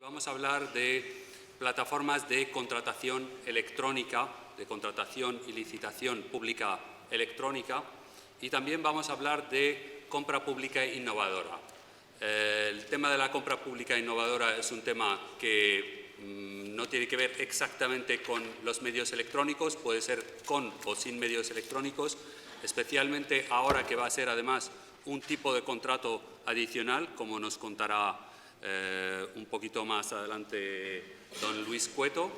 Vamos a hablar de plataformas de contratación electrónica, de contratación y licitación pública electrónica, y también vamos a hablar de compra pública innovadora. El tema de la compra pública innovadora es un tema que no tiene que ver exactamente con los medios electrónicos, puede ser con o sin medios electrónicos, especialmente ahora que va a ser además un tipo de contrato adicional, como nos contará un poquito más adelante don Luis Cueto,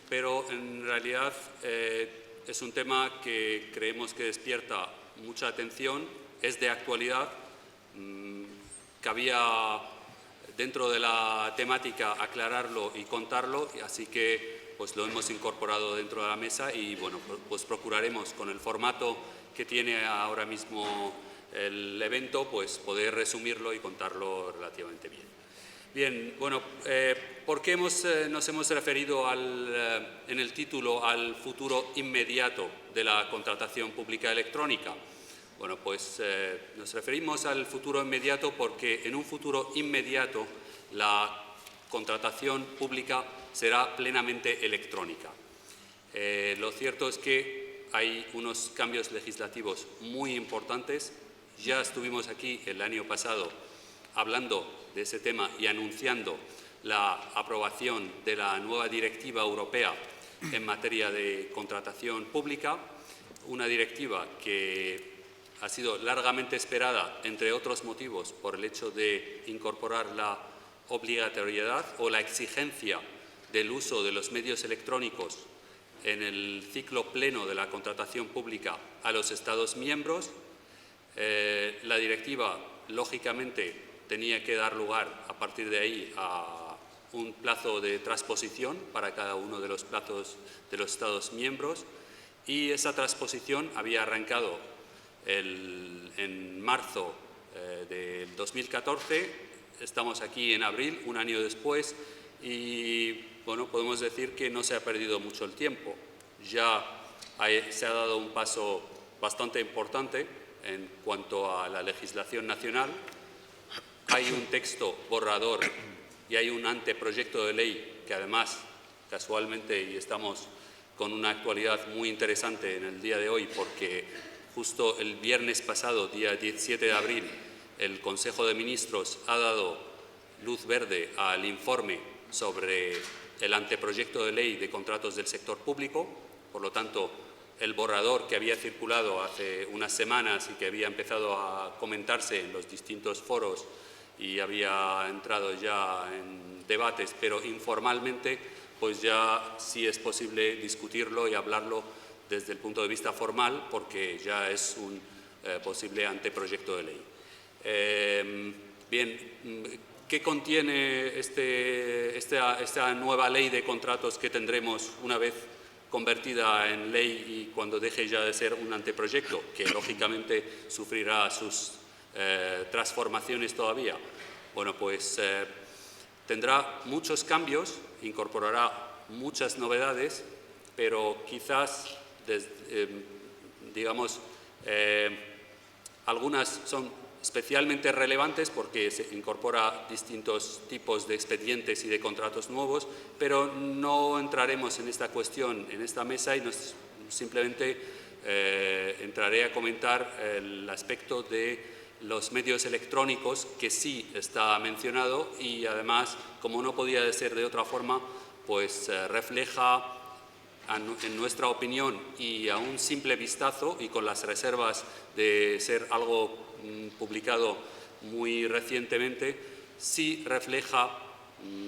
pero en realidad es un tema que creemos que despierta mucha atención, es de actualidad, cabía dentro de la temática aclararlo y contarlo, así que pues lo hemos incorporado dentro de la mesa y bueno, pues procuraremos con el formato que tiene ahora mismo el evento, pues poder resumirlo y contarlo relativamente bien. Bien, bueno, ¿por qué nos hemos referido en el título al futuro inmediato de la contratación pública electrónica? Bueno, pues nos referimos al futuro inmediato porque en un futuro inmediato la contratación pública será plenamente electrónica. Lo cierto es que hay unos cambios legislativos muy importantes. Ya estuvimos aquí el año pasado hablando de ese tema y anunciando la aprobación de la nueva directiva europea en materia de contratación pública, una directiva que ha sido largamente esperada, entre otros motivos, por el hecho de incorporar la obligatoriedad o la exigencia del uso de los medios electrónicos en el ciclo pleno de la contratación pública a los Estados miembros. La directiva, lógicamente, tenía que dar lugar, a partir de ahí, a un plazo de transposición para cada uno de los plazos de los Estados miembros, y esa transposición había arrancado en marzo del 2014, estamos aquí en abril, un año después, y bueno, podemos decir que no se ha perdido mucho el tiempo. Ya se ha dado un paso bastante importante en cuanto a la legislación nacional. Hay un texto borrador y hay un anteproyecto de ley que además, casualmente, y estamos con una actualidad muy interesante en el día de hoy, porque justo el viernes pasado, día 17 de abril, el Consejo de Ministros ha dado luz verde al informe sobre el anteproyecto de ley de contratos del sector público. Por lo tanto, el borrador que había circulado hace unas semanas y que había empezado a comentarse en los distintos foros y había entrado ya en debates, pero informalmente, pues ya sí es posible discutirlo y hablarlo desde el punto de vista formal, porque ya es un posible anteproyecto de ley. Bien, ¿qué contiene esta nueva ley de contratos que tendremos una vez convertida en ley y cuando deje ya de ser un anteproyecto, que lógicamente sufrirá sus transformaciones todavía? Bueno, pues tendrá muchos cambios, incorporará muchas novedades, pero quizás, algunas son especialmente relevantes porque se incorpora distintos tipos de expedientes y de contratos nuevos, pero no entraremos en esta cuestión en esta mesa y simplemente entraré a comentar el aspecto de los medios electrónicos, que sí está mencionado y además, como no podía ser de otra forma, pues refleja, en nuestra opinión y a un simple vistazo y con las reservas de ser algo publicado muy recientemente, sí refleja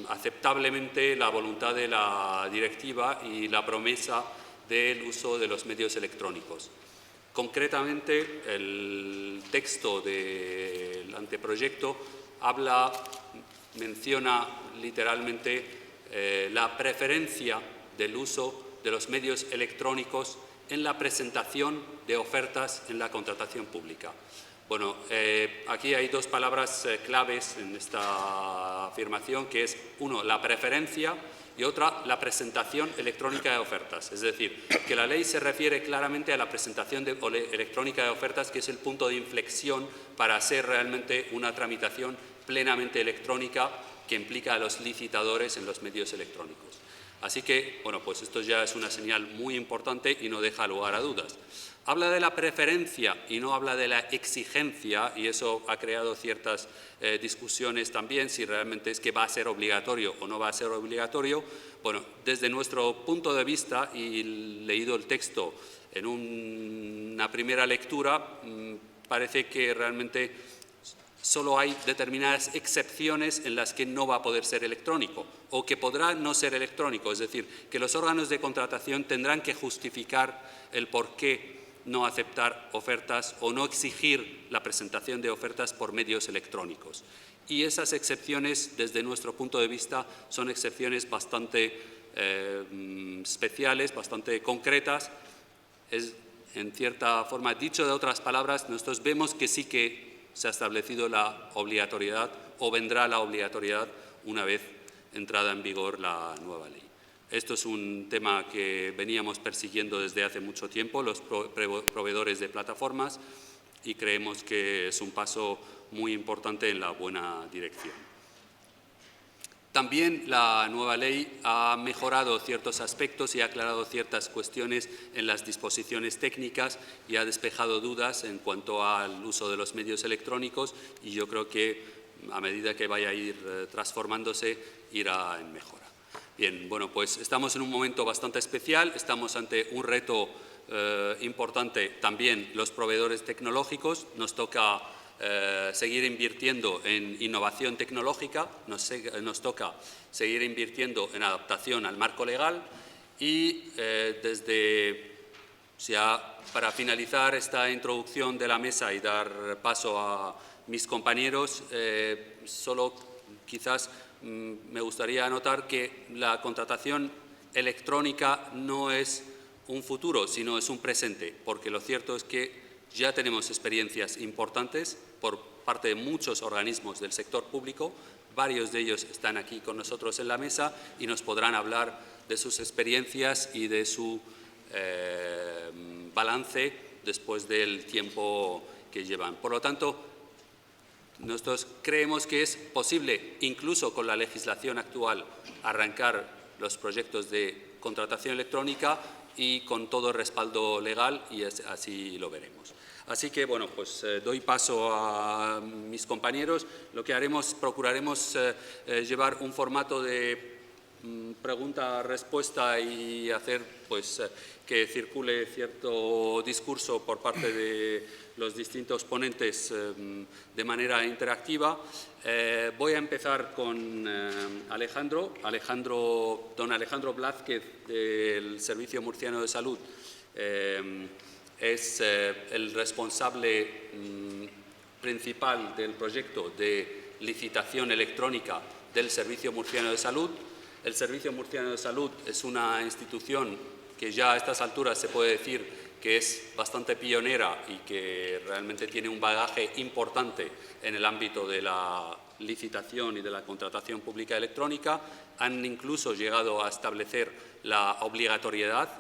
aceptablemente la voluntad de la directiva y la promesa del uso de los medios electrónicos. Concretamente, el texto del anteproyecto menciona literalmente la preferencia del uso de los medios electrónicos en la presentación de ofertas en la contratación pública. Bueno, aquí hay dos palabras claves en esta afirmación, que es, uno, la preferencia, y otra, la presentación electrónica de ofertas. Es decir, que la ley se refiere claramente a la presentación electrónica de ofertas, que es el punto de inflexión para hacer realmente una tramitación plenamente electrónica que implica a los licitadores en los medios electrónicos. Así que, bueno, pues esto ya es una señal muy importante y no deja lugar a dudas. Habla de la preferencia y no habla de la exigencia, y eso ha creado ciertas discusiones también, si realmente es que va a ser obligatorio o no va a ser obligatorio. Bueno, desde nuestro punto de vista, y leído el texto en una primera lectura, parece que realmente solo hay determinadas excepciones en las que no va a poder ser electrónico o que podrá no ser electrónico, es decir, que los órganos de contratación tendrán que justificar el por qué no aceptar ofertas o no exigir la presentación de ofertas por medios electrónicos. Y esas excepciones, desde nuestro punto de vista, son excepciones bastante especiales, bastante concretas. Es, en cierta forma, dicho de otras palabras, nosotros vemos que sí que se ha establecido la obligatoriedad o vendrá la obligatoriedad una vez entrada en vigor la nueva ley. Esto es un tema que veníamos persiguiendo desde hace mucho tiempo los proveedores de plataformas y creemos que es un paso muy importante en la buena dirección. También la nueva ley ha mejorado ciertos aspectos y ha aclarado ciertas cuestiones en las disposiciones técnicas y ha despejado dudas en cuanto al uso de los medios electrónicos, y yo creo que a medida que vaya a ir transformándose irá en mejora. Bien, bueno, pues estamos en un momento bastante especial, estamos ante un reto importante también los proveedores tecnológicos, nos toca seguir invirtiendo en innovación tecnológica, nos toca seguir invirtiendo en adaptación al marco legal y para finalizar esta introducción de la mesa y dar paso a mis compañeros, solo quizás me gustaría anotar que la contratación electrónica no es un futuro, sino es un presente, porque lo cierto es que ya tenemos experiencias importantes por parte de muchos organismos del sector público, varios de ellos están aquí con nosotros en la mesa y nos podrán hablar de sus experiencias y de su balance después del tiempo que llevan. Por lo tanto, nosotros creemos que es posible, incluso con la legislación actual, arrancar los proyectos de contratación electrónica y con todo el respaldo legal, y así lo veremos. Así que, bueno, pues doy paso a mis compañeros. Lo que haremos, procuraremos llevar un formato de pregunta-respuesta y hacer pues, que circule cierto discurso por parte de los distintos ponentes de manera interactiva. Voy a empezar con don Alejandro Blázquez, del Servicio Murciano de Salud. Es el responsable principal del proyecto de licitación electrónica del Servicio Murciano de Salud. El Servicio Murciano de Salud es una institución que ya a estas alturas se puede decir que es bastante pionera y que realmente tiene un bagaje importante en el ámbito de la licitación y de la contratación pública electrónica. Han incluso llegado a establecer la obligatoriedad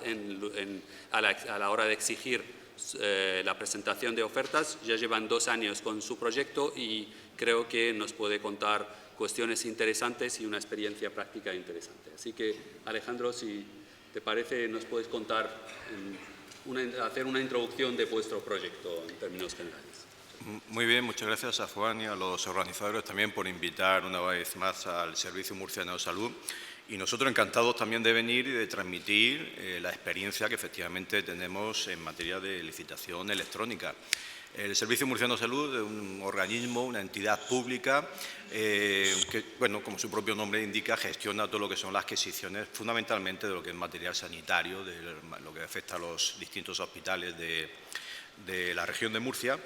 a la hora de exigir la presentación de ofertas. Ya llevan 2 años con su proyecto y creo que nos puede contar cuestiones interesantes y una experiencia práctica interesante. Así que, Alejandro, si te parece, nos puedes contar, hacer una introducción de vuestro proyecto en términos generales. Muy bien, muchas gracias a Juan y a los organizadores también por invitar una vez más al Servicio Murciano de Salud. Y nosotros encantados también de venir y de transmitir la experiencia que efectivamente tenemos en materia de licitación electrónica. El Servicio Murciano de Salud es un organismo, una entidad pública que, bueno, como su propio nombre indica, gestiona todo lo que son las adquisiciones, fundamentalmente de lo que es material sanitario, de lo que afecta a los distintos hospitales de la región de Murcia.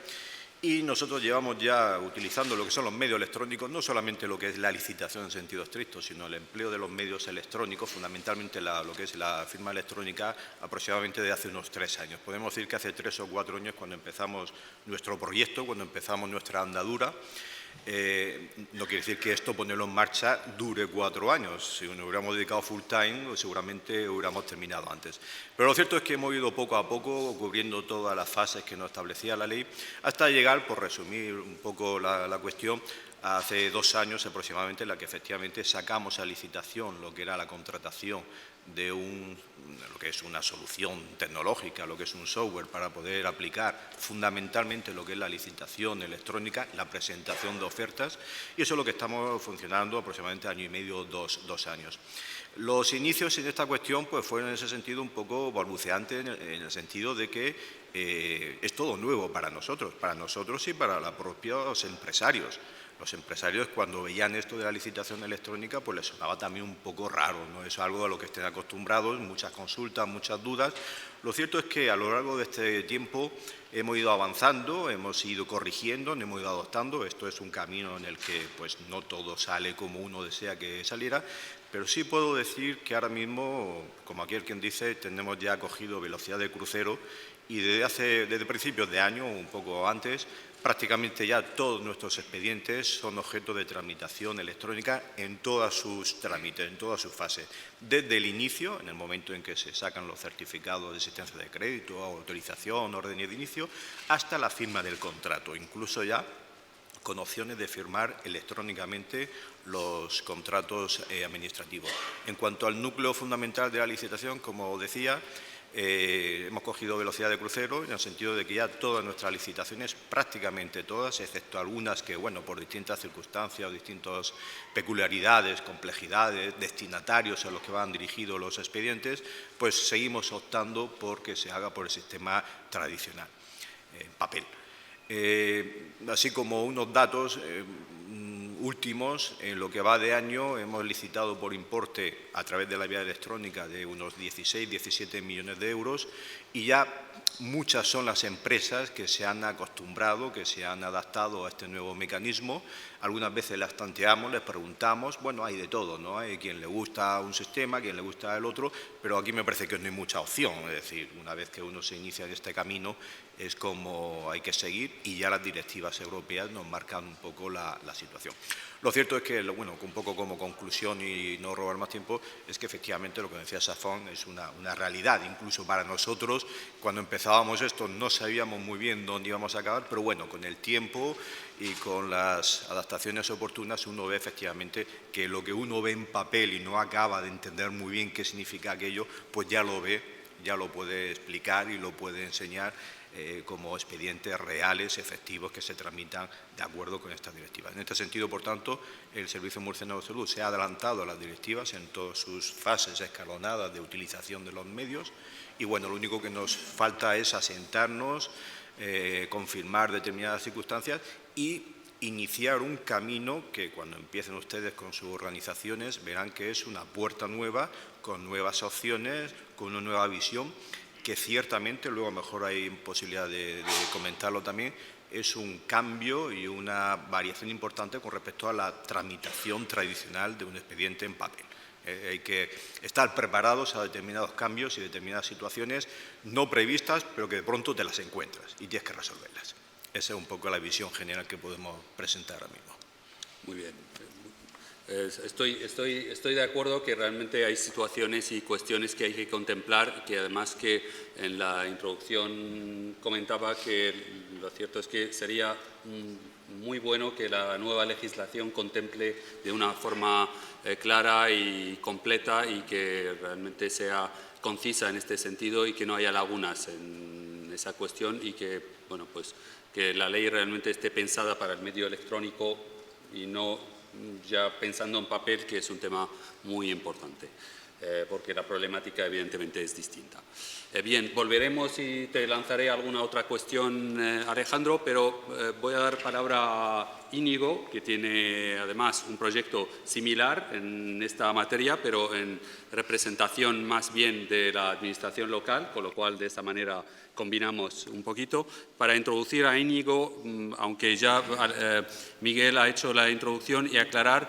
Y nosotros llevamos ya utilizando lo que son los medios electrónicos, no solamente lo que es la licitación en sentido estricto, sino el empleo de los medios electrónicos, fundamentalmente lo que es la firma electrónica, aproximadamente de hace unos 3 años. Podemos decir que hace 3 o 4 años cuando empezamos nuestro proyecto, cuando empezamos nuestra andadura. No quiere decir que esto, ponerlo en marcha, dure 4 años. Si nos hubiéramos dedicado full time, pues seguramente hubiéramos terminado antes. Pero lo cierto es que hemos ido poco a poco cubriendo todas las fases que nos establecía la ley, hasta llegar, por resumir un poco la cuestión, hace 2 años aproximadamente, en la que efectivamente sacamos a licitación lo que era la contratación de lo que es una solución tecnológica, lo que es un software para poder aplicar fundamentalmente lo que es la licitación electrónica, la presentación de ofertas, y eso es lo que estamos funcionando aproximadamente 1 año y medio, 2 años. Los inicios en esta cuestión pues fueron en ese sentido un poco balbuceantes, en el sentido de que es todo nuevo para nosotros y para los propios empresarios. Los empresarios, cuando veían esto de la licitación electrónica, pues les sonaba también un poco raro, no es algo a lo que estén acostumbrados, muchas consultas, muchas dudas. Lo cierto es que a lo largo de este tiempo hemos ido avanzando, hemos ido corrigiendo, nos hemos ido adoptando. Esto es un camino en el que pues no todo sale como uno desea que saliera, pero sí puedo decir que ahora mismo, como aquí quien dice, tenemos ya cogido velocidad de crucero y desde principios de año, un poco antes, prácticamente ya todos nuestros expedientes son objeto de tramitación electrónica en todos sus trámites, en todas sus fases. Desde el inicio, en el momento en que se sacan los certificados de existencia de crédito, autorización, órdenes de inicio, hasta la firma del contrato, incluso ya con opciones de firmar electrónicamente los contratos administrativos. En cuanto al núcleo fundamental de la licitación, como decía, hemos cogido velocidad de crucero en el sentido de que ya todas nuestras licitaciones, prácticamente todas, excepto algunas que, bueno, por distintas circunstancias o distintas peculiaridades, complejidades, destinatarios a los que van dirigidos los expedientes, pues seguimos optando por que se haga por el sistema tradicional, en papel. Así como unos datos últimos, en lo que va de año hemos licitado por importe a través de la vía electrónica de unos 16-17 millones de euros y ya muchas son las empresas que se han acostumbrado, que se han adaptado a este nuevo mecanismo. Algunas veces las tanteamos, les preguntamos, bueno, hay de todo, ¿no? Hay quien le gusta un sistema, quien le gusta el otro, pero aquí me parece que no hay mucha opción. Es decir, una vez que uno se inicia en este camino, es como hay que seguir y ya las directivas europeas nos marcan un poco la situación. Lo cierto es que, bueno, un poco como conclusión y no robar más tiempo, es que efectivamente lo que decía Safón es una realidad. Incluso para nosotros, cuando empezábamos esto, no sabíamos muy bien dónde íbamos a acabar, pero bueno, con el tiempo y con las adaptaciones oportunas uno ve efectivamente que lo que uno ve en papel y no acaba de entender muy bien qué significa aquello, pues ya lo ve, ya lo puede explicar y lo puede enseñar como expedientes reales, efectivos, que se tramitan de acuerdo con estas directivas. En este sentido, por tanto, el Servicio Murciano de Salud se ha adelantado a las directivas en todas sus fases escalonadas de utilización de los medios y, bueno, lo único que nos falta es asentarnos, confirmar determinadas circunstancias y iniciar un camino que cuando empiecen ustedes con sus organizaciones verán que es una puerta nueva, con nuevas opciones, con una nueva visión, que ciertamente, luego a lo mejor hay posibilidad de comentarlo también, es un cambio y una variación importante con respecto a la tramitación tradicional de un expediente en papel. Hay que estar preparados a determinados cambios y determinadas situaciones no previstas, pero que de pronto te las encuentras y tienes que resolverlas. Esa es un poco la visión general que podemos presentar ahora mismo. Muy bien. Estoy de acuerdo que realmente hay situaciones y cuestiones que hay que contemplar, que además que en la introducción comentaba que lo cierto es que sería muy bueno que la nueva legislación contemple de una forma clara y completa y que realmente sea concisa en este sentido y que no haya lagunas en esa cuestión y que, bueno, pues, que la ley realmente esté pensada para el medio electrónico y no ya pensando en papel, que es un tema muy importante, porque la problemática evidentemente es distinta. Bien, volveremos y te lanzaré alguna otra cuestión, Alejandro, pero voy a dar palabra a Íñigo, que tiene además un proyecto similar en esta materia, pero en representación más bien de la administración local, con lo cual de esta manera combinamos un poquito. Para introducir a Íñigo, aunque ya Miguel ha hecho la introducción, y aclarar,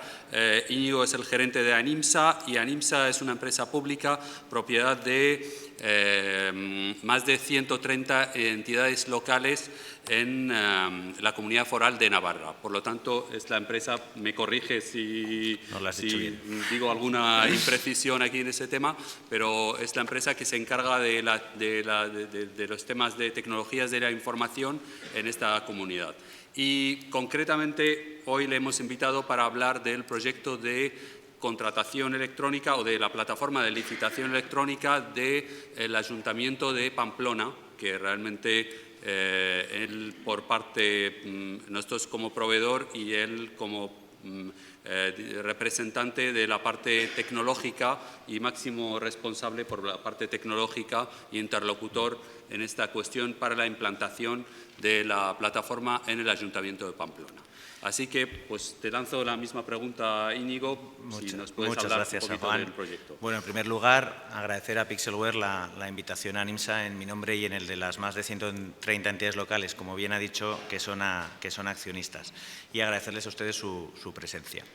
Íñigo es el gerente de ANIMSA y ANIMSA es una empresa pública propiedad de más de 130 entidades locales en la Comunidad Foral de Navarra. Por lo tanto, es la empresa, me corrige si digo alguna imprecisión aquí en ese tema, pero es la empresa que se encarga de los temas de tecnologías de la información en esta comunidad. Y concretamente hoy le hemos invitado para hablar del proyecto de contratación electrónica o de la plataforma de licitación electrónica del Ayuntamiento de Pamplona, que realmente él por parte, nosotros como proveedor y él como representante de la parte tecnológica y máximo responsable por la parte tecnológica e interlocutor en esta cuestión para la implantación de la plataforma en el Ayuntamiento de Pamplona. Así que, pues, te lanzo la misma pregunta, Íñigo, si nos puedes hablar un poquito del proyecto. Bueno, en primer lugar, agradecer a Pixelware la invitación a NIMSA en mi nombre y en el de las más de 130 entidades locales, como bien ha dicho, que son accionistas, y agradecerles a ustedes su presencia.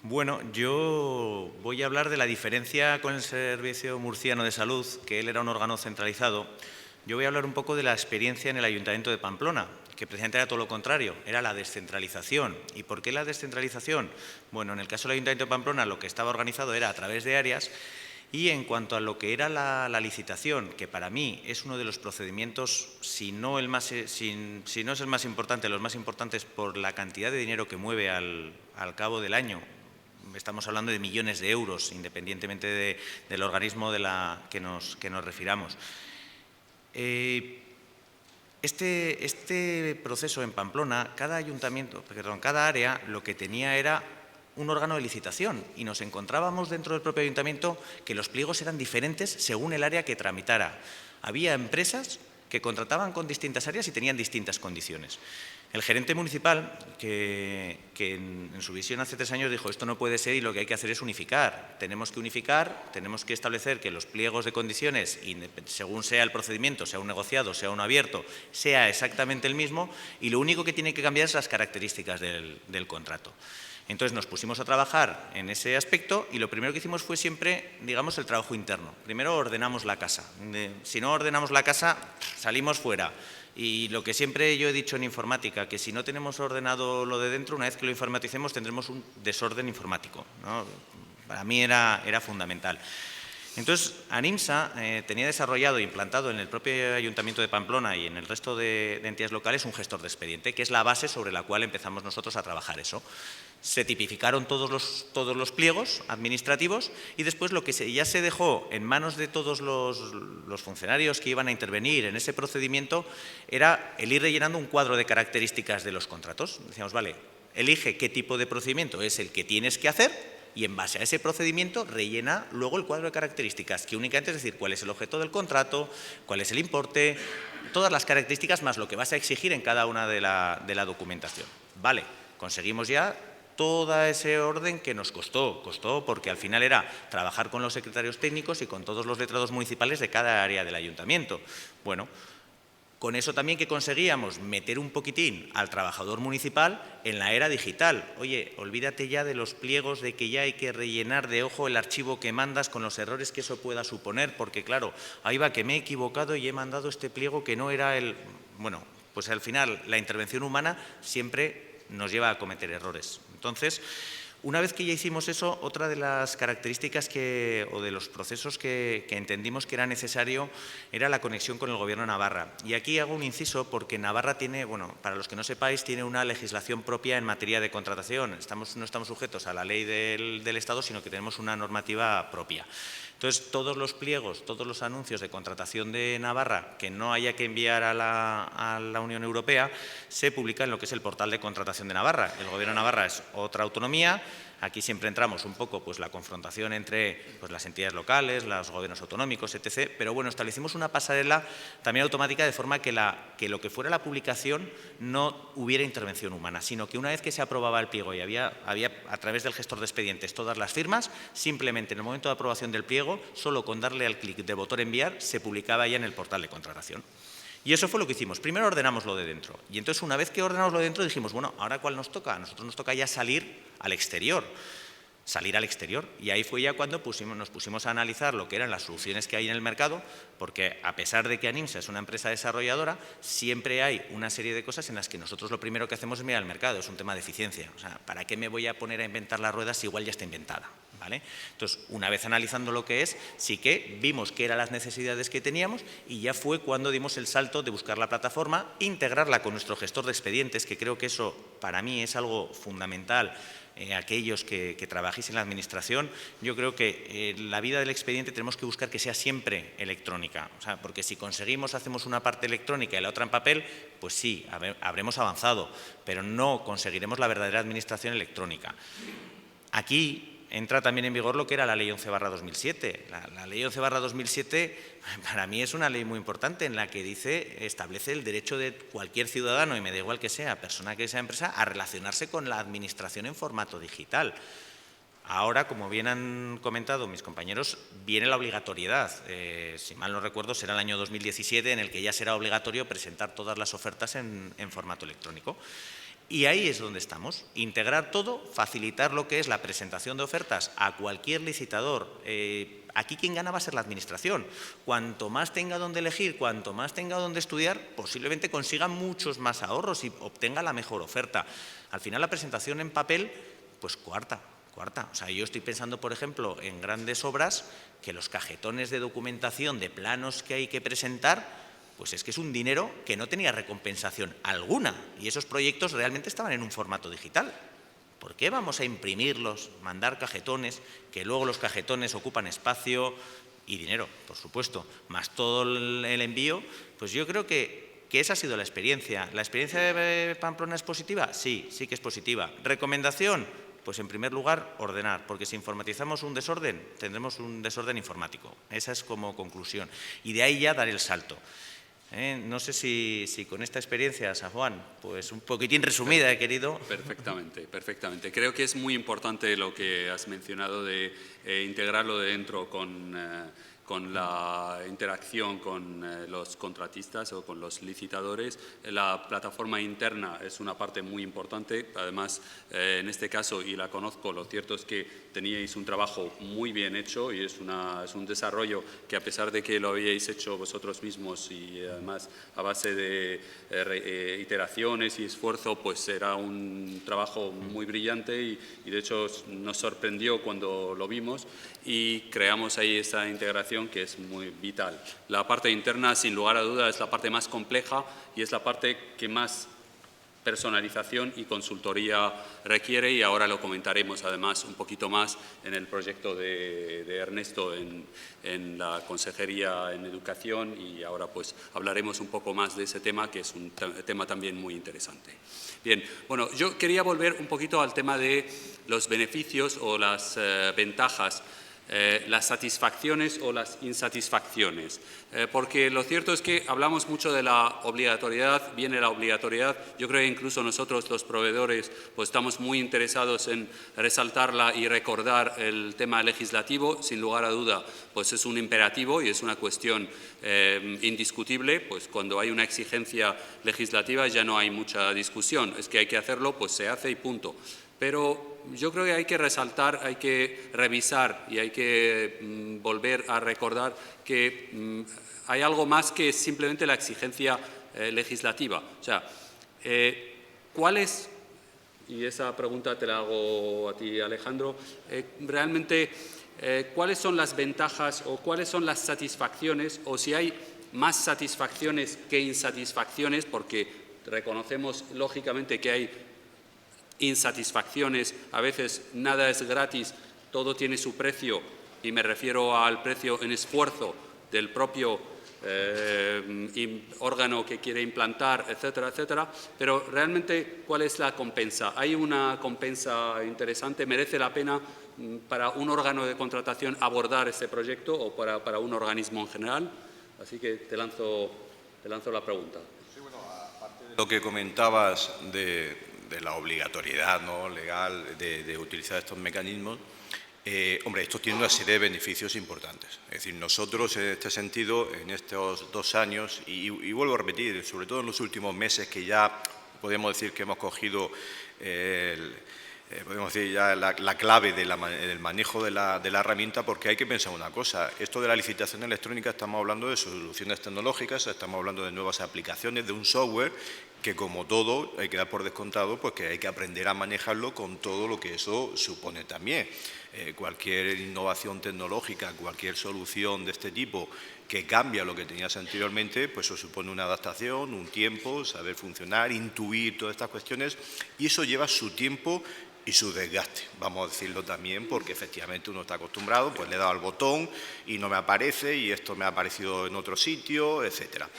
Bueno, yo voy a hablar de la diferencia con el Servicio Murciano de Salud, que él era un órgano centralizado. Yo voy a hablar un poco de la experiencia en el Ayuntamiento de Pamplona, que precisamente era todo lo contrario, era la descentralización. ¿Y por qué la descentralización? Bueno, en el caso del Ayuntamiento de Pamplona lo que estaba organizado era a través de áreas, y en cuanto a lo que era la licitación, que para mí es uno de los procedimientos, si no es el más importante, los más importantes por la cantidad de dinero que mueve al cabo del año. Estamos hablando de millones de euros, independientemente del organismo que nos refiramos. Este proceso en Pamplona, cada área lo que tenía era un órgano de licitación, y nos encontrábamos dentro del propio ayuntamiento que los pliegos eran diferentes según el área que tramitara. Había empresas que contrataban con distintas áreas y tenían distintas condiciones. El gerente municipal, que en su visión hace 3 años dijo: esto no puede ser y lo que hay que hacer es unificar. Tenemos que unificar, tenemos que establecer que los pliegos de condiciones, según sea el procedimiento, sea un negociado, sea un abierto, sea exactamente el mismo, y lo único que tiene que cambiar es las características del contrato. Entonces nos pusimos a trabajar en ese aspecto, y lo primero que hicimos fue siempre, digamos, el trabajo interno. Primero ordenamos la casa. Si no ordenamos la casa, salimos fuera. Y lo que siempre yo he dicho en informática, que si no tenemos ordenado lo de dentro, una vez que lo informaticemos tendremos un desorden informático, ¿no? Para mí era fundamental. Entonces, ANIMSA tenía desarrollado e implantado en el propio Ayuntamiento de Pamplona y en el resto de entidades locales un gestor de expediente, que es la base sobre la cual empezamos nosotros a trabajar eso. Se tipificaron todos los pliegos administrativos, y después lo que ya se dejó en manos de todos los funcionarios que iban a intervenir en ese procedimiento era el ir rellenando un cuadro de características de los contratos. Decíamos, vale, elige qué tipo de procedimiento es el que tienes que hacer, y en base a ese procedimiento rellena luego el cuadro de características, que únicamente es decir cuál es el objeto del contrato, cuál es el importe, todas las características más lo que vas a exigir en cada una de la documentación. Vale, conseguimos ya todo ese orden que nos costó porque al final era trabajar con los secretarios técnicos y con todos los letrados municipales de cada área del ayuntamiento. Bueno, con eso también que conseguíamos meter un poquitín al trabajador municipal en la era digital. Oye, olvídate ya de los pliegos, de que ya hay que rellenar de ojo el archivo que mandas con los errores que eso pueda suponer, porque claro, ahí va que me he equivocado y he mandado este pliego que no era el... Bueno, pues al final la intervención humana siempre nos lleva a cometer errores. Entonces, una vez que ya hicimos eso, otra de las características o de los procesos que entendimos que era necesario era la conexión con el Gobierno de Navarra. Y aquí hago un inciso porque Navarra tiene, bueno, para los que no sepáis, tiene una legislación propia en materia de contratación. No estamos sujetos a la ley del Estado, sino que tenemos una normativa propia. Entonces, todos los pliegos, todos los anuncios de contratación de Navarra que no haya que enviar a la Unión Europea, se publican en lo que es el portal de contratación de Navarra. El Gobierno de Navarra es otra autonomía. Aquí siempre entramos un poco pues la confrontación entre pues, las entidades locales, los gobiernos autonómicos, etc. Pero bueno, establecimos una pasarela también automática de forma que lo que fuera la publicación no hubiera intervención humana, sino que una vez que se aprobaba el pliego y había a través del gestor de expedientes todas las firmas, simplemente en el momento de aprobación del pliego, solo con darle al clic de botón enviar, se publicaba ya en el portal de contratación. Y eso fue lo que hicimos. Primero ordenamos lo de dentro. Y entonces, una vez que ordenamos lo de dentro, dijimos, bueno, ¿ahora cuál nos toca? A nosotros nos toca ya salir al exterior. salir al exterior. Y ahí fue ya cuando nos pusimos a analizar lo que eran las soluciones que hay en el mercado, porque a pesar de que Animsa es una empresa desarrolladora, siempre hay una serie de cosas en las que nosotros lo primero que hacemos es mirar al mercado, es un tema de eficiencia. O sea, ¿para qué me voy a poner a inventar la rueda si igual ya está inventada? ¿Vale? Entonces, una vez analizando lo que es, sí que vimos qué eran las necesidades que teníamos y ya fue cuando dimos el salto de buscar la plataforma, integrarla con nuestro gestor de expedientes, que creo que eso para mí es algo fundamental. Aquellos que trabajéis en la administración, yo creo que la vida del expediente tenemos que buscar que sea siempre electrónica, o sea, porque si conseguimos, hacemos una parte electrónica y la otra en papel, pues sí, habremos avanzado, pero no conseguiremos la verdadera administración electrónica. Aquí entra también en vigor lo que era la Ley 11/2007. La Ley 11/2007 para mí es una ley muy importante en la que establece el derecho de cualquier ciudadano, y me da igual que sea persona, que sea empresa, a relacionarse con la administración en formato digital. Ahora, como bien han comentado mis compañeros, viene la obligatoriedad. Si mal no recuerdo, será el año 2017 en el que ya será obligatorio presentar todas las ofertas en formato electrónico. Y ahí es donde estamos, integrar todo, facilitar lo que es la presentación de ofertas a cualquier licitador. Aquí quien gana va a ser la administración. Cuanto más tenga donde elegir, cuanto más tenga donde estudiar, posiblemente consiga muchos más ahorros y obtenga la mejor oferta. Al final la presentación en papel, pues cuarta. O sea, yo estoy pensando, por ejemplo, en grandes obras que los cajetones de documentación de planos que hay que presentar, pues es que es un dinero que no tenía recompensación alguna y esos proyectos realmente estaban en un formato digital. ¿Por qué vamos a imprimirlos, mandar cajetones, que luego los cajetones ocupan espacio y dinero, por supuesto, más todo el envío? Pues yo creo que esa ha sido la experiencia. ¿La experiencia de Pamplona es positiva? Sí, sí que es positiva. ¿Recomendación? Pues en primer lugar, ordenar, porque si informatizamos un desorden, tendremos un desorden informático. Esa es como conclusión. Y de ahí ya dar el salto. No sé si con esta experiencia, San Juan, pues un poquitín resumida he querido. Perfectamente. Creo que es muy importante lo que has mencionado de integrarlo dentro con la interacción con los contratistas o con los licitadores. La plataforma interna es una parte muy importante. Además, en este caso, y la conozco, lo cierto es que teníais un trabajo muy bien hecho y es un desarrollo que, a pesar de que lo habíais hecho vosotros mismos y además a base de iteraciones y esfuerzo, pues era un trabajo muy brillante y de hecho nos sorprendió cuando lo vimos y creamos ahí esa integración que es muy vital. La parte interna, sin lugar a dudas, es la parte más compleja y es la parte que más personalización y consultoría requiere, y ahora lo comentaremos además un poquito más en el proyecto de Ernesto en la Consejería en Educación, y ahora pues hablaremos un poco más de ese tema, que es un tema también muy interesante. Bien, bueno, yo quería volver un poquito al tema de los beneficios o las ventajas, las satisfacciones o las insatisfacciones, porque lo cierto es que hablamos mucho de la obligatoriedad, viene la obligatoriedad, yo creo que incluso nosotros los proveedores pues estamos muy interesados en resaltarla y recordar el tema legislativo, sin lugar a duda pues es un imperativo y es una cuestión indiscutible, pues cuando hay una exigencia legislativa ya no hay mucha discusión, es que hay que hacerlo, pues se hace y punto. Pero yo creo que hay que resaltar, hay que revisar y hay que volver a recordar que hay algo más que simplemente la exigencia legislativa. O sea, ¿cuál es, y esa pregunta te la hago a ti, Alejandro, realmente cuáles son las ventajas o cuáles son las satisfacciones, o si hay más satisfacciones que insatisfacciones, porque reconocemos lógicamente que hay insatisfacciones, a veces nada es gratis, todo tiene su precio, y me refiero al precio en esfuerzo del propio órgano que quiere implantar, etcétera, etcétera, pero realmente ¿cuál es la compensa? ¿Hay una compensa interesante? ¿Merece la pena para un órgano de contratación abordar este proyecto o para un organismo en general? Así que te lanzo la pregunta. Sí, bueno, aparte de lo que comentabas de la obligatoriedad, ¿no?, legal de utilizar estos mecanismos, hombre, esto tiene una serie de beneficios importantes. Es decir, nosotros en este sentido, en estos 2 años, y vuelvo a repetir, sobre todo en los últimos meses, que ya podemos decir que hemos cogido podemos decir ya la clave del manejo de la herramienta, porque hay que pensar una cosa. Esto de la licitación electrónica, estamos hablando de soluciones tecnológicas, estamos hablando de nuevas aplicaciones, de un software que, como todo, hay que dar por descontado, pues que hay que aprender a manejarlo con todo lo que eso supone también. Cualquier innovación tecnológica, cualquier solución de este tipo que cambia lo que tenías anteriormente, pues eso supone una adaptación, un tiempo, saber funcionar, intuir todas estas cuestiones, y eso lleva su tiempo y su desgaste, vamos a decirlo también, porque efectivamente uno está acostumbrado, pues le he dado al botón y no me aparece, y esto me ha aparecido en otro sitio, etcétera.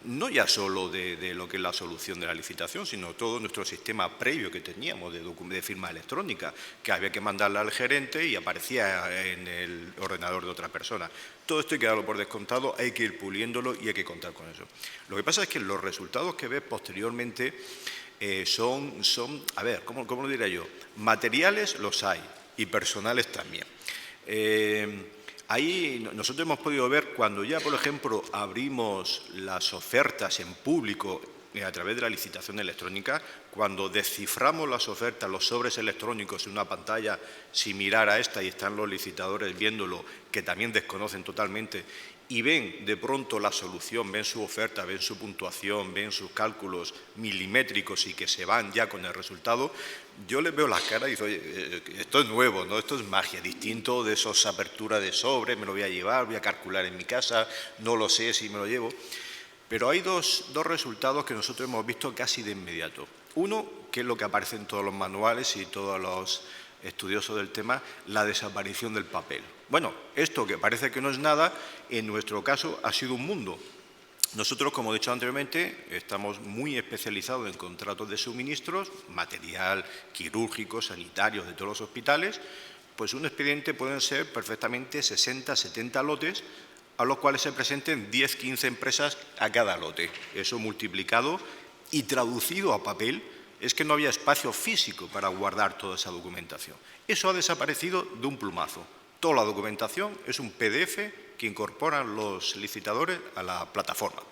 No ya solo de lo que es la solución de la licitación, sino todo nuestro sistema previo que teníamos de firma electrónica, que había que mandarla al gerente y aparecía en el ordenador de otra persona. Todo esto hay que darlo por descontado, hay que ir puliéndolo y hay que contar con eso. Lo que pasa es que los resultados que ves posteriormente son, a ver, ¿cómo lo diría yo? Materiales los hay y personales también. Ahí nosotros hemos podido ver cuando ya, por ejemplo, abrimos las ofertas en público a través de la licitación electrónica, cuando desciframos las ofertas, los sobres electrónicos en una pantalla similar a esta, y están los licitadores viéndolo, que también desconocen totalmente, y ven de pronto la solución, ven su oferta, ven su puntuación, ven sus cálculos milimétricos y que se van ya con el resultado, yo les veo las caras y digo, oye, esto es nuevo, ¿no? Esto es magia, distinto de esas aperturas de sobre, me lo voy a llevar, voy a calcular en mi casa, no lo sé si me lo llevo. Pero hay dos resultados que nosotros hemos visto casi de inmediato. Uno, que es lo que aparece en todos los manuales y todos los estudiosos del tema, la desaparición del papel. Bueno, esto que parece que no es nada, en nuestro caso ha sido un mundo. Nosotros, como he dicho anteriormente, estamos muy especializados en contratos de suministros, material quirúrgico, sanitario de todos los hospitales. Pues un expediente pueden ser perfectamente 60, 70 lotes, a los cuales se presenten 10, 15 empresas a cada lote. Eso multiplicado y traducido a papel, es que no había espacio físico para guardar toda esa documentación. Eso ha desaparecido de un plumazo. Toda la documentación es un PDF que incorporan los licitadores a la plataforma.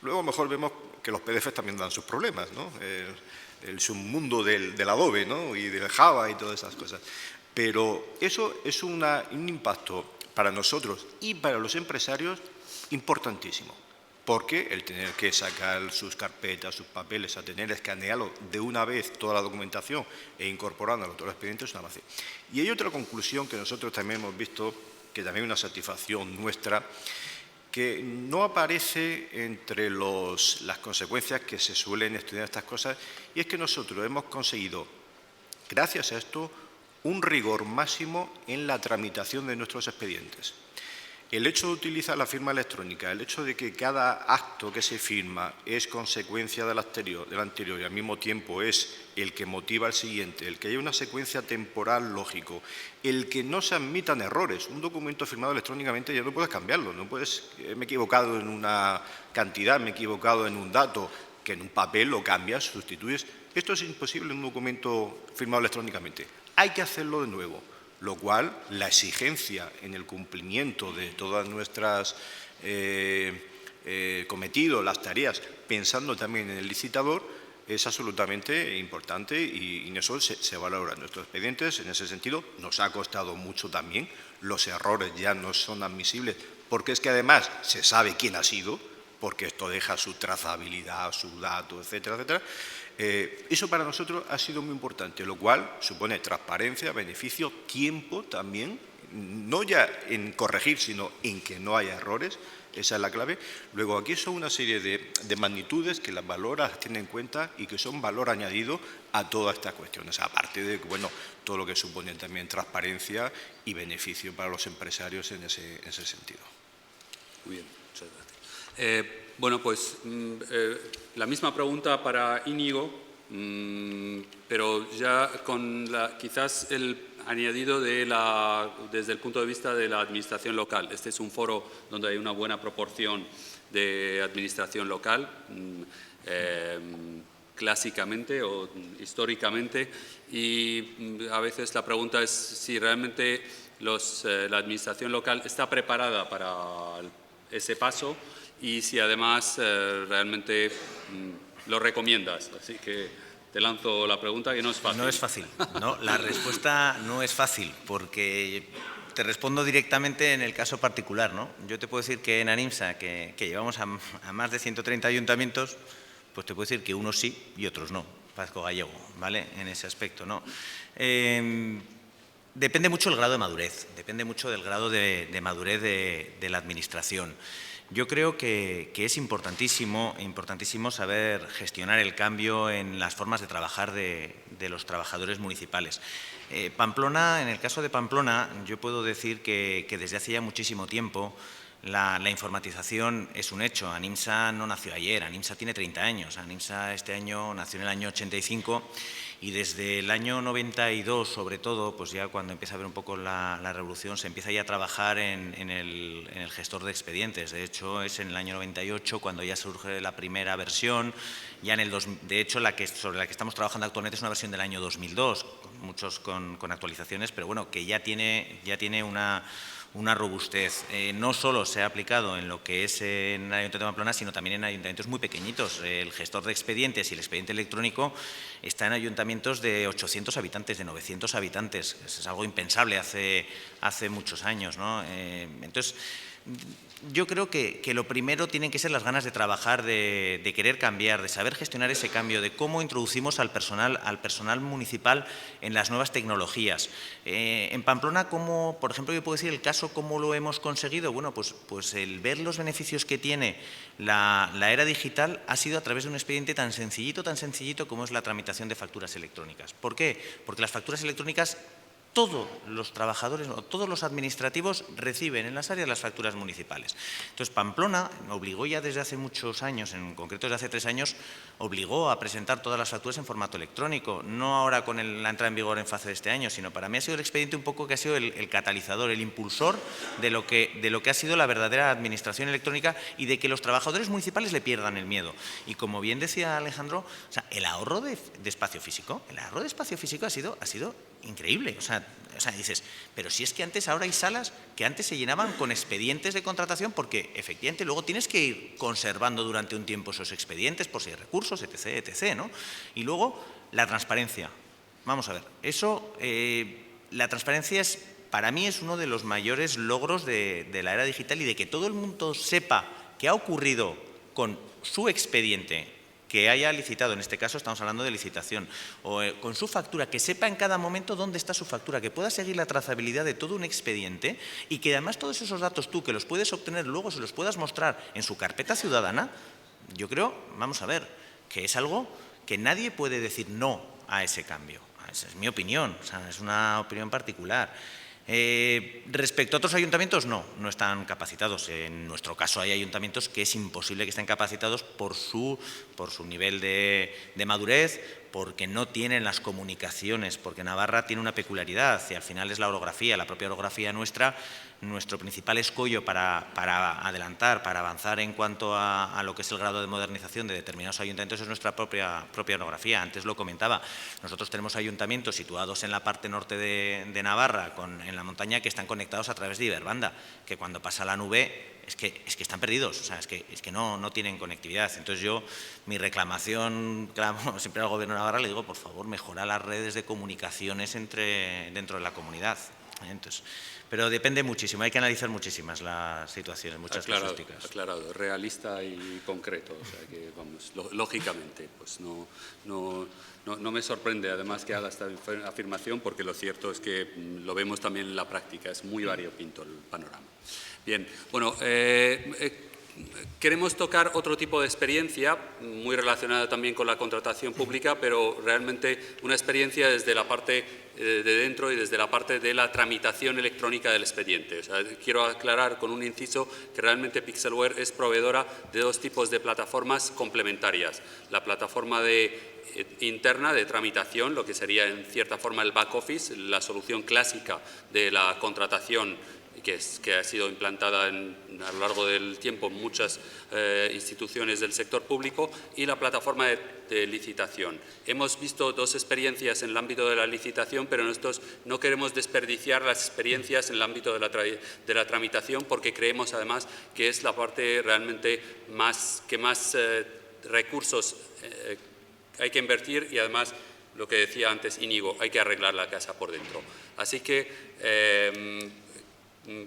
Luego, mejor vemos que los PDFs también dan sus problemas, ¿no? El submundo del Adobe, ¿no? Y del Java y todas esas cosas. Pero eso es un impacto para nosotros y para los empresarios importantísimo, porque el tener que sacar sus carpetas, sus papeles, a tener escaneado de una vez toda la documentación e incorporándolo a todos los expedientes es una base. Y hay otra conclusión que nosotros también hemos visto, que también es una satisfacción nuestra, que no aparece entre las consecuencias que se suelen estudiar estas cosas, y es que nosotros hemos conseguido, gracias a esto, un rigor máximo en la tramitación de nuestros expedientes. El hecho de utilizar la firma electrónica, el hecho de que cada acto que se firma es consecuencia del anterior y al mismo tiempo es el que motiva al siguiente, el que haya una secuencia temporal lógico, el que no se admitan errores. Un documento firmado electrónicamente ya no puedes cambiarlo, no puedes, me he equivocado en una cantidad, me he equivocado en un dato, que en un papel lo cambias, sustituyes. Esto es imposible en un documento firmado electrónicamente. Hay que hacerlo de nuevo, lo cual la exigencia en el cumplimiento de todas nuestras cometidos, las tareas, pensando también en el licitador, es absolutamente importante y en eso se valora nuestros expedientes. En ese sentido, nos ha costado mucho también, los errores ya no son admisibles, porque es que además se sabe quién ha sido, porque esto deja su trazabilidad, su dato, etcétera, etcétera. Eso para nosotros ha sido muy importante, lo cual supone transparencia, beneficio, tiempo también, no ya en corregir, sino en que no haya errores, esa es la clave. Luego, aquí son una serie de magnitudes que las valoras, las tienen en cuenta y que son valor añadido a todas estas cuestiones, aparte de bueno, todo lo que supone también transparencia y beneficio para los empresarios en ese sentido. Muy bien, muchas gracias. Bueno, pues la misma pregunta para Íñigo, pero ya con quizás el añadido desde el punto de vista de la administración local. Este es un foro donde hay una buena proporción de administración local, clásicamente o históricamente, y a veces la pregunta es si realmente la administración local está preparada para ese paso y si además realmente lo recomiendas. Así que te lanzo la pregunta, que no es fácil. No es fácil, no, la respuesta no es fácil, porque te respondo directamente en el caso particular, ¿no? Yo te puedo decir que en ANIMSA, que llevamos a más de 130 ayuntamientos, pues te puedo decir que unos sí y otros no, parezco gallego, ¿vale? En ese aspecto, ¿no? Depende mucho del grado de madurez, depende mucho del grado de madurez de la Administración. Yo creo que es importantísimo saber gestionar el cambio en las formas de trabajar de los trabajadores municipales. Pamplona, en el caso de Pamplona, yo puedo decir que desde hace ya muchísimo tiempo la informatización es un hecho. ANIMSA no nació ayer, ANIMSA tiene 30 años. ANIMSA este año nació en el año 85 y desde el año 92, sobre todo, pues ya cuando empieza a ver un poco la revolución, se empieza ya a trabajar en el gestor de expedientes. De hecho, es en el año 98 cuando ya surge la primera versión. Ya de hecho, sobre la que estamos trabajando actualmente es una versión del año 2002, con actualizaciones, pero bueno, que ya tiene una robustez. No solo se ha aplicado en lo que es en el Ayuntamiento de Pamplona, sino también en ayuntamientos muy pequeñitos. El gestor de expedientes y el expediente electrónico está en ayuntamientos de 800 habitantes, de 900 habitantes. Es algo impensable hace muchos años, ¿no? Entonces, yo creo que lo primero tienen que ser las ganas de trabajar, de querer cambiar, de saber gestionar ese cambio, de cómo introducimos al personal municipal en las nuevas tecnologías. En Pamplona, por ejemplo, yo puedo decir el caso, ¿cómo lo hemos conseguido? Bueno, pues el ver los beneficios que tiene la era digital ha sido a través de un expediente tan sencillito como es la tramitación de facturas electrónicas. ¿Por qué? Porque las facturas electrónicas, todos los trabajadores o todos los administrativos reciben en las áreas las facturas municipales. Entonces, Pamplona obligó ya desde hace muchos años, en concreto desde hace 3 años, obligó a presentar todas las facturas en formato electrónico, no ahora con la entrada en vigor en fase de este año, sino para mí ha sido el expediente un poco que ha sido el catalizador, el impulsor de lo que ha sido la verdadera administración electrónica y de que los trabajadores municipales le pierdan el miedo. Y como bien decía Alejandro, o sea, el ahorro de espacio físico, ha sido increíble. O sea, dices, pero si es que ahora hay salas que antes se llenaban con expedientes de contratación porque efectivamente luego tienes que ir conservando durante un tiempo esos expedientes por si hay recursos, etc., ¿no? Y luego la transparencia. Vamos a ver, la transparencia para mí es uno de los mayores logros de la era digital y de que todo el mundo sepa qué ha ocurrido con su expediente que haya licitado, en este caso estamos hablando de licitación, o con su factura, que sepa en cada momento dónde está su factura, que pueda seguir la trazabilidad de todo un expediente y que además todos esos datos tú que los puedes obtener luego se los puedas mostrar en su carpeta ciudadana, yo creo, vamos a ver, que es algo que nadie puede decir no a ese cambio. Esa es mi opinión, o sea, es una opinión particular. Respecto a otros ayuntamientos, no están capacitados. En nuestro caso hay ayuntamientos que es imposible que estén capacitados por su nivel de madurez, porque no tienen las comunicaciones, porque Navarra tiene una peculiaridad y al final es la orografía, la propia orografía nuestra. Nuestro principal escollo para adelantar, para avanzar en cuanto a lo que es el grado de modernización de determinados ayuntamientos es nuestra propia orografía. Antes lo comentaba, nosotros tenemos ayuntamientos situados en la parte norte de Navarra, en la montaña, que están conectados a través de Iberbanda, que cuando pasa la nube es que están perdidos, o sea, es que no tienen conectividad. Entonces mi reclamación, siempre al Gobierno de Navarra le digo, por favor, mejora las redes de comunicaciones dentro de la comunidad. Entonces, pero depende muchísimo, hay que analizar muchísimas las situaciones, muchas casuísticas. Aclarado, realista y concreto, o sea que, vamos, lógicamente, pues no me sorprende además que haga esta afirmación, porque lo cierto es que lo vemos también en la práctica, es muy variopinto el panorama. Bien, bueno, queremos tocar otro tipo de experiencia, muy relacionada también con la contratación pública, pero realmente una experiencia desde la parte de dentro y desde la parte de la tramitación electrónica del expediente. O sea, quiero aclarar con un inciso que realmente Pixelware es proveedora de 2 tipos de plataformas complementarias. La plataforma interna de tramitación, lo que sería en cierta forma el back office, la solución clásica de la contratación que ha sido implantada a lo largo del tiempo en muchas instituciones del sector público, y la plataforma de licitación. Hemos visto 2 experiencias en el ámbito de la licitación, pero nosotros no queremos desperdiciar las experiencias en el ámbito de la tramitación, porque creemos además que es la parte realmente que más recursos hay que invertir y además, lo que decía antes Íñigo, hay que arreglar la casa por dentro. Así que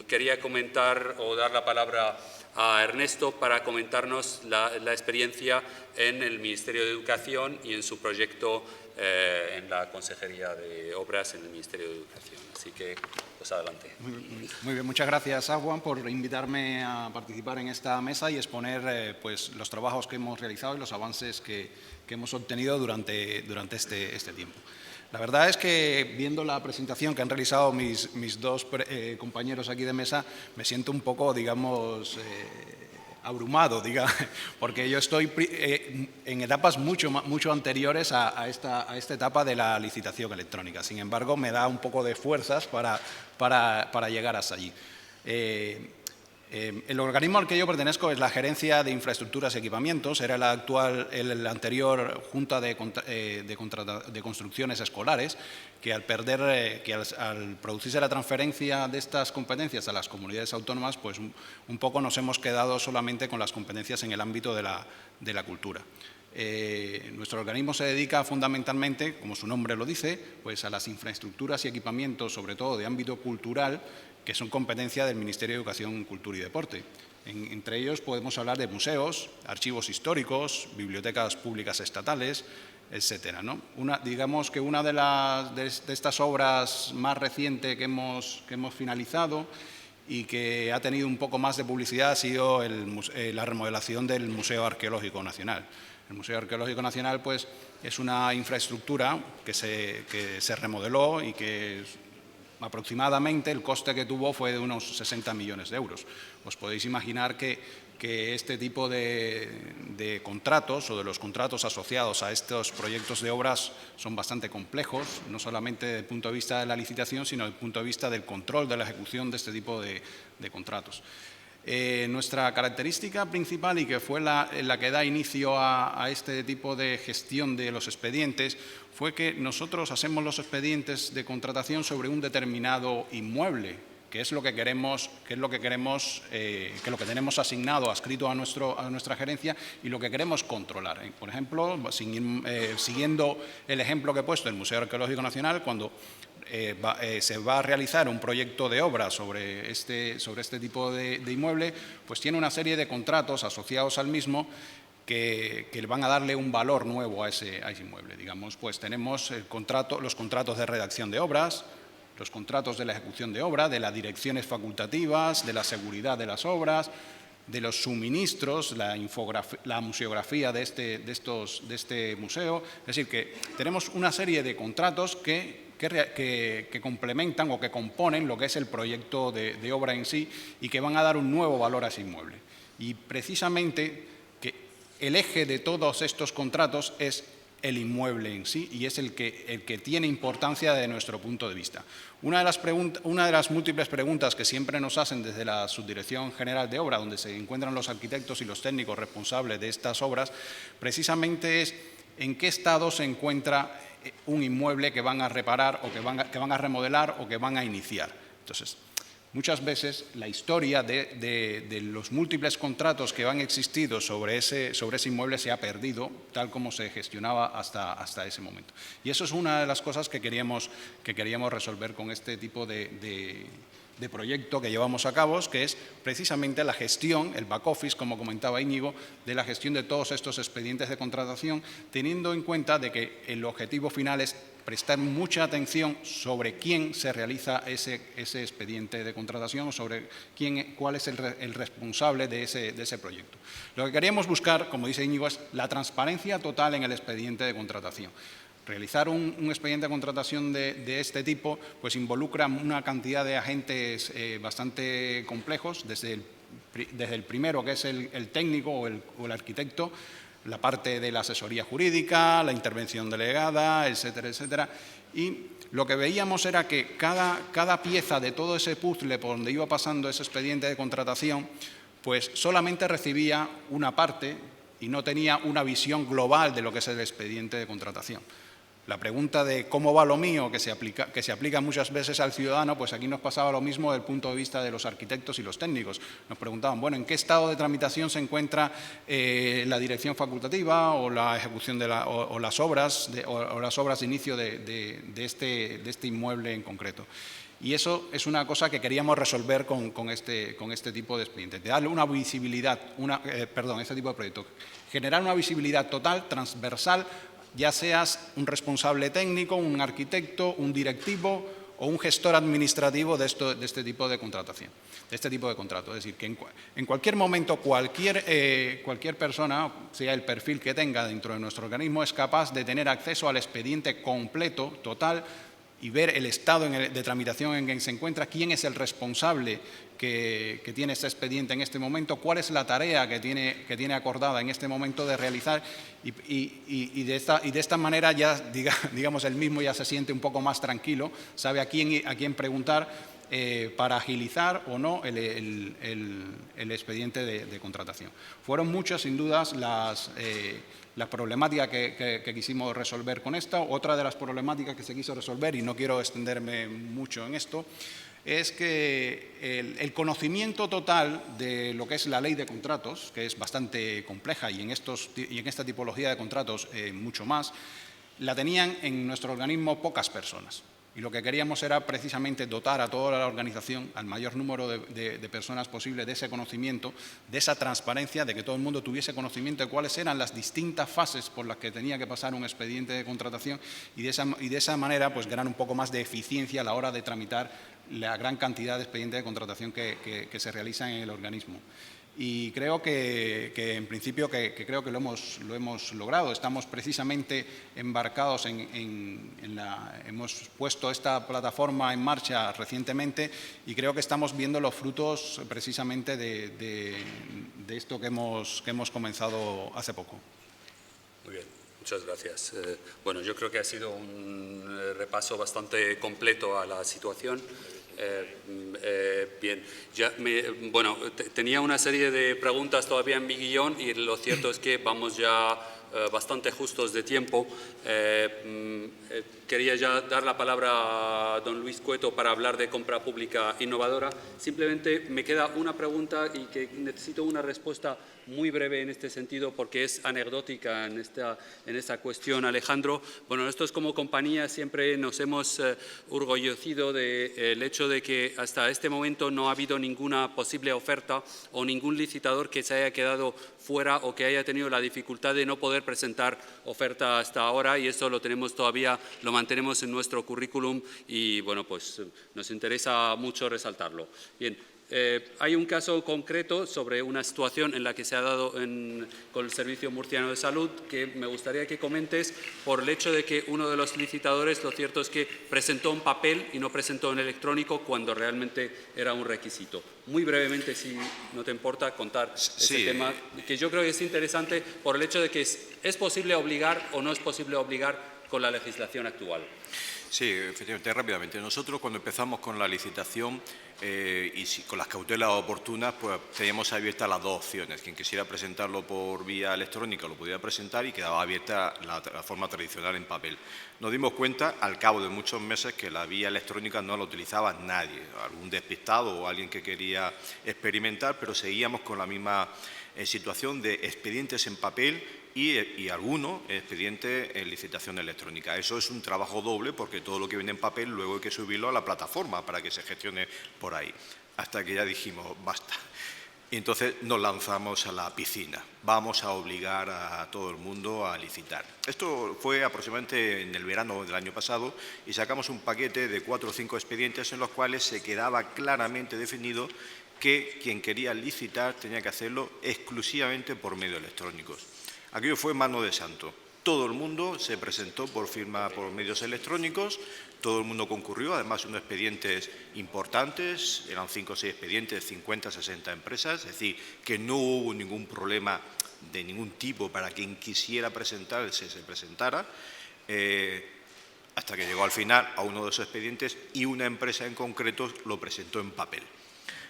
quería comentar o dar la palabra a Ernesto para comentarnos la experiencia en el Ministerio de Educación y en su proyecto en la Consejería de Obras en el Ministerio de Educación. Así que, pues adelante. Muy bien, muchas gracias, Juan, por invitarme a participar en esta mesa y exponer pues, los trabajos que hemos realizado y los avances que hemos obtenido durante este tiempo. La verdad es que, viendo la presentación que han realizado mis dos compañeros aquí de mesa, me siento un poco, digamos, abrumado, porque yo estoy en etapas mucho anteriores a esta etapa de la licitación electrónica. Sin embargo, me da un poco de fuerzas para llegar hasta allí. El organismo al que yo pertenezco es la Gerencia de Infraestructuras y Equipamientos, era el anterior Junta de Construcciones Escolares, que al producirse la transferencia de estas competencias a las comunidades autónomas, pues un poco nos hemos quedado solamente con las competencias en el ámbito de la cultura. Nuestro organismo se dedica fundamentalmente, como su nombre lo dice, pues a las infraestructuras y equipamientos, sobre todo de ámbito cultural, que son competencia del Ministerio de Educación, Cultura y Deporte. Entre ellos podemos hablar de museos, archivos históricos, bibliotecas públicas estatales, etcétera, ¿no? Digamos que una de estas obras más recientes que hemos finalizado y que ha tenido un poco más de publicidad ha sido la remodelación del Museo Arqueológico Nacional. El Museo Arqueológico Nacional, pues, es una infraestructura que se remodeló y que aproximadamente el coste que tuvo fue de unos 60 millones de euros. Os podéis imaginar que este tipo de contratos o de los contratos asociados a estos proyectos de obras son bastante complejos, no solamente desde el punto de vista de la licitación, sino desde el punto de vista del control de la ejecución de este tipo de contratos. Nuestra característica principal, y que fue la que da inicio a este tipo de gestión de los expedientes, fue que nosotros hacemos los expedientes de contratación sobre un determinado inmueble, que es lo que tenemos asignado, adscrito a nuestra gerencia, y lo que queremos controlar. Por ejemplo, siguiendo el ejemplo que he puesto del Museo Arqueológico Nacional, cuando se va a realizar un proyecto de obra sobre este tipo de inmueble, pues tiene una serie de contratos asociados al mismo que van a darle un valor nuevo a ese inmueble. Digamos, pues tenemos los contratos de redacción de obras, los contratos de la ejecución de obra, de las direcciones facultativas, de la seguridad de las obras, de los suministros, la museografía de este museo. Es decir, que tenemos una serie de contratos que complementan o que componen lo que es el proyecto de obra en sí y que van a dar un nuevo valor a ese inmueble. Y precisamente que el eje de todos estos contratos es el inmueble en sí, y es el que tiene importancia desde nuestro punto de vista. Una de las múltiples preguntas que siempre nos hacen desde la Subdirección General de Obra, donde se encuentran los arquitectos y los técnicos responsables de estas obras, precisamente es en qué estado se encuentra un inmueble que van a reparar o que van a remodelar o que van a iniciar. Entonces, muchas veces la historia de los múltiples contratos que han existido sobre ese inmueble se ha perdido, tal como se gestionaba hasta ese momento. Y eso es una de las cosas que queríamos resolver con este tipo de proyecto que llevamos a cabo, que es precisamente la gestión, el back office, como comentaba Íñigo, de la gestión de todos estos expedientes de contratación, teniendo en cuenta de que el objetivo final es prestar mucha atención sobre quién se realiza ese expediente de contratación, sobre cuál es el responsable de ese proyecto. Lo que queríamos buscar, como dice Íñigo, es la transparencia total en el expediente de contratación. Realizar un expediente de contratación de este tipo pues involucra una cantidad de agentes bastante complejos, desde el primero, que es el técnico o el arquitecto, la parte de la asesoría jurídica, la intervención delegada, etcétera, etcétera. Y lo que veíamos era que cada pieza de todo ese puzzle por donde iba pasando ese expediente de contratación, pues solamente recibía una parte y no tenía una visión global de lo que es el expediente de contratación. La pregunta de cómo va lo mío, que se aplica muchas veces al ciudadano, pues aquí nos pasaba lo mismo desde el punto de vista de los arquitectos y los técnicos. Nos preguntaban, bueno, ¿en qué estado de tramitación se encuentra la dirección facultativa o la ejecución de o las obras de inicio de este inmueble en concreto? Y eso es una cosa que queríamos resolver con este tipo de expedientes, de darle una visibilidad, este tipo de proyectos, generar una visibilidad total, transversal, ya seas un responsable técnico, un arquitecto, un directivo o un gestor administrativo de este tipo de contratación, de este tipo de contrato. Es decir, que en cualquier momento cualquier persona, sea el perfil que tenga dentro de nuestro organismo, es capaz de tener acceso al expediente completo, total, y ver el estado de tramitación en que se encuentra, quién es el responsable que tiene este expediente en este momento, cuál es la tarea que tiene acordada en este momento de realizar y de esta manera ya, digamos, él mismo ya se siente un poco más tranquilo, sabe a quién preguntar para agilizar o no el expediente de contratación. Fueron muchas, sin dudas, las problemáticas que quisimos resolver con esta. Otra de las problemáticas que se quiso resolver, y no quiero extenderme mucho en esto, es que el conocimiento total de lo que es la ley de contratos, que es bastante compleja y en esta tipología de contratos mucho más, la tenían en nuestro organismo pocas personas. Y lo que queríamos era precisamente dotar a toda la organización, al mayor número de personas posible, de ese conocimiento, de esa transparencia, de que todo el mundo tuviese conocimiento de cuáles eran las distintas fases por las que tenía que pasar un expediente de contratación y de esa manera pues ganar un poco más de eficiencia a la hora de tramitar la gran cantidad de expedientes de contratación que se realizan en el organismo. Y creo que en principio creo que lo hemos logrado. Estamos precisamente embarcados hemos puesto esta plataforma en marcha recientemente y creo que estamos viendo los frutos precisamente de esto que hemos comenzado hace poco. Muy bien, muchas gracias. Bueno, yo creo que ha sido un repaso bastante completo a la situación. Bien, tenía una serie de preguntas todavía en mi guión y lo cierto es que vamos ya bastante justos de tiempo. Quería ya dar la palabra a don Luis Cueto para hablar de compra pública innovadora. Simplemente me queda una pregunta y que necesito una respuesta muy breve en este sentido porque es anecdótica en esta cuestión, Alejandro. Bueno, nosotros como compañía siempre nos hemos orgullecido del hecho de que hasta este momento no ha habido ninguna posible oferta o ningún licitador que se haya quedado fuera o que haya tenido la dificultad de no poder presentar oferta hasta ahora y eso lo mantenemos en nuestro currículum y bueno, pues nos interesa mucho resaltarlo. Bien. Hay un caso concreto sobre una situación en la que se ha dado con el Servicio Murciano de Salud que me gustaría que comentes por el hecho de que uno de los licitadores, lo cierto es que presentó en papel y no presentó en electrónico cuando realmente era un requisito. Muy brevemente, si no te importa, contar ese tema, que yo creo que es interesante por el hecho de que es posible obligar o no es posible obligar con la legislación actual. Sí, efectivamente, rápidamente. Nosotros cuando empezamos con la licitación con las cautelas oportunas, pues teníamos abiertas las dos opciones. Quien quisiera presentarlo por vía electrónica lo podía presentar y quedaba abierta la forma tradicional en papel. Nos dimos cuenta al cabo de muchos meses que la vía electrónica no la utilizaba nadie, algún despistado o alguien que quería experimentar, pero seguíamos con la misma situación de expedientes en papel y algunos expedientes en licitación electrónica. Eso es un trabajo doble porque todo lo que viene en papel luego hay que subirlo a la plataforma para que se gestione por ahí. Hasta que ya dijimos, basta. Y entonces nos lanzamos a la piscina. Vamos a obligar a todo el mundo a licitar. Esto fue aproximadamente en el verano del año pasado y sacamos un paquete de 4 o 5 expedientes en los cuales se quedaba claramente definido que quien quería licitar tenía que hacerlo exclusivamente por medios electrónicos. Aquello fue mano de santo. Todo el mundo se presentó por firma por medios electrónicos, todo el mundo concurrió, además unos expedientes importantes, eran 5 o 6 expedientes, 50, 60 empresas, es decir, que no hubo ningún problema de ningún tipo para quien quisiera presentarse, se presentara, hasta que llegó al final a uno de esos expedientes y una empresa en concreto lo presentó en papel.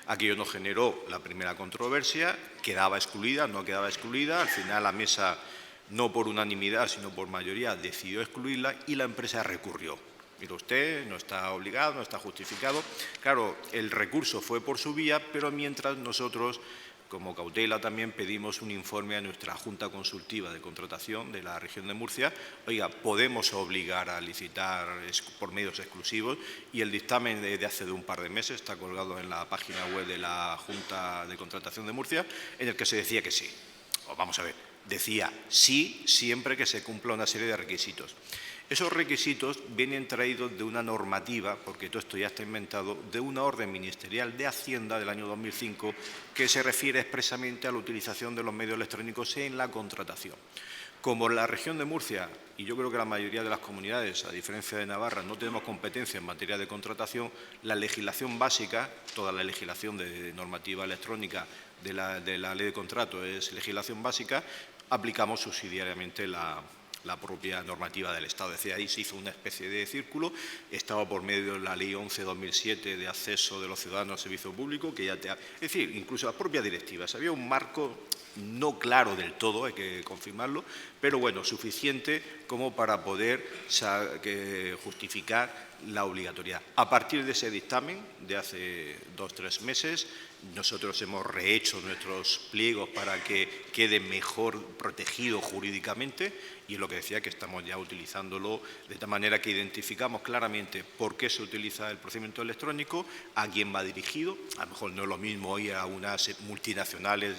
Aquello nos generó la primera controversia, quedaba excluida, no quedaba excluida, al final la mesa no por unanimidad, sino por mayoría, decidió excluirla y la empresa recurrió. Mire usted, no está obligado, no está justificado. Claro, el recurso fue por su vía, pero mientras nosotros, como cautela, también pedimos un informe a nuestra Junta Consultiva de Contratación de la región de Murcia. Oiga, podemos obligar a licitar por medios exclusivos, y el dictamen de hace un par de meses está colgado en la página web de la Junta de Contratación de Murcia, en el que se decía que sí. Vamos a ver, decía sí siempre que se cumpla una serie de requisitos. Esos requisitos vienen traídos de una normativa, porque todo esto ya está inventado, de una orden ministerial de Hacienda del año 2005 que se refiere expresamente a la utilización de los medios electrónicos en la contratación. Como la región de Murcia, y yo creo que la mayoría de las comunidades, a diferencia de Navarra, no tenemos competencia en materia de contratación, la legislación básica, toda la legislación de normativa electrónica de la ley de contrato es legislación básica, aplicamos subsidiariamente la propia normativa del Estado. Es decir, ahí se hizo una especie de círculo, estaba por medio de la Ley 11/2007 de acceso de los ciudadanos al servicio público, que es decir, incluso las propias directivas. Había un marco no claro del todo, hay que confirmarlo, pero bueno, suficiente como para poder justificar la obligatoriedad. A partir de ese dictamen de hace 2 o 3 meses, nosotros hemos rehecho nuestros pliegos para que quede mejor protegido jurídicamente, y es lo que decía, que estamos ya utilizándolo de tal manera que identificamos claramente por qué se utiliza el procedimiento electrónico, a quién va dirigido. A lo mejor no es lo mismo ir a unas multinacionales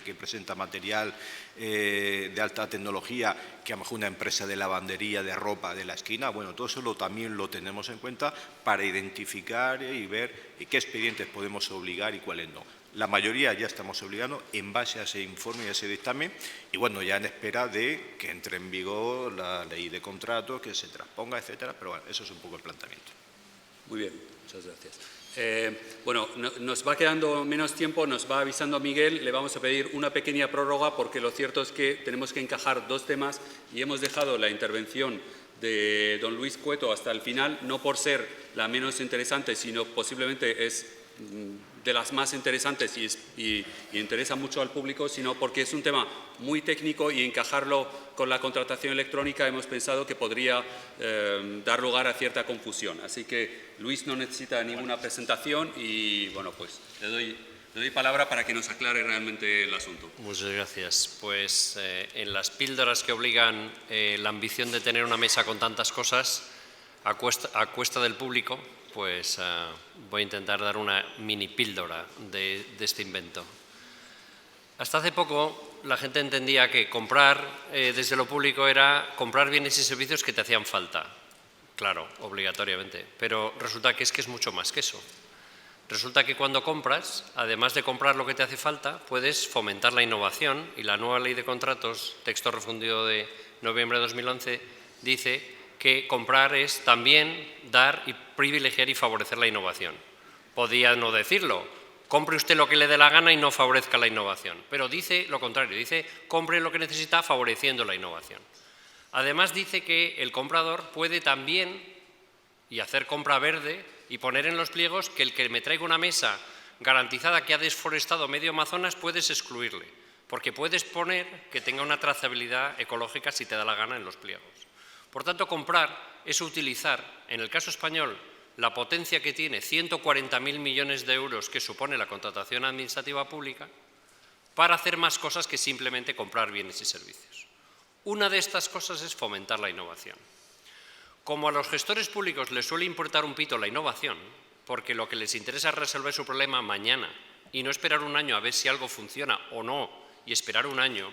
que presenta material de alta tecnología que a lo mejor una empresa de lavandería de ropa de la esquina. Bueno, todo eso también lo tenemos en cuenta para identificar y ver qué expedientes podemos obligar y cuáles no. La mayoría ya estamos obligando en base a ese informe y a ese dictamen, y bueno, ya en espera de que entre en vigor la ley de contratos, que se transponga, etcétera, pero bueno, eso es un poco el planteamiento. Muy bien, muchas gracias. Bueno, nos va quedando menos tiempo, nos va avisando Miguel, le vamos a pedir una pequeña prórroga, porque lo cierto es que tenemos que encajar 2 temas y hemos dejado la intervención de don Luis Cueto hasta el final, no por ser la menos interesante, sino posiblemente es de las más interesantes y interesa mucho al público, sino porque es un tema muy técnico y encajarlo con la contratación electrónica hemos pensado que podría dar lugar a cierta confusión. Así que Luis no necesita ninguna presentación y bueno, pues le doy palabra para que nos aclare realmente el asunto. Muchas gracias. Pues en las píldoras que obligan la ambición de tener una mesa con tantas cosas a cuesta del público, pues voy a intentar dar una mini píldora de este invento. Hasta hace poco la gente entendía que comprar desde lo público era comprar bienes y servicios que te hacían falta. Claro, obligatoriamente, pero resulta que es mucho más que eso. Resulta que cuando compras, además de comprar lo que te hace falta, puedes fomentar la innovación, y la nueva ley de contratos, texto refundido de noviembre de 2011, dice que comprar es también dar y privilegiar y favorecer la innovación. Podía no decirlo, compre usted lo que le dé la gana y no favorezca la innovación, pero dice lo contrario, dice compre lo que necesita favoreciendo la innovación. Además dice que el comprador puede también y hacer compra verde y poner en los pliegos que el que me traiga una mesa garantizada que ha desforestado medio Amazonas puedes excluirle, porque puedes poner que tenga una trazabilidad ecológica si te da la gana en los pliegos. Por tanto, comprar es utilizar, en el caso español, la potencia que tiene 140.000 millones de euros que supone la contratación administrativa pública para hacer más cosas que simplemente comprar bienes y servicios. Una de estas cosas es fomentar la innovación. Como a los gestores públicos les suele importar un pito la innovación, porque lo que les interesa es resolver su problema mañana y no esperar un año a ver si algo funciona o no, y esperar un año,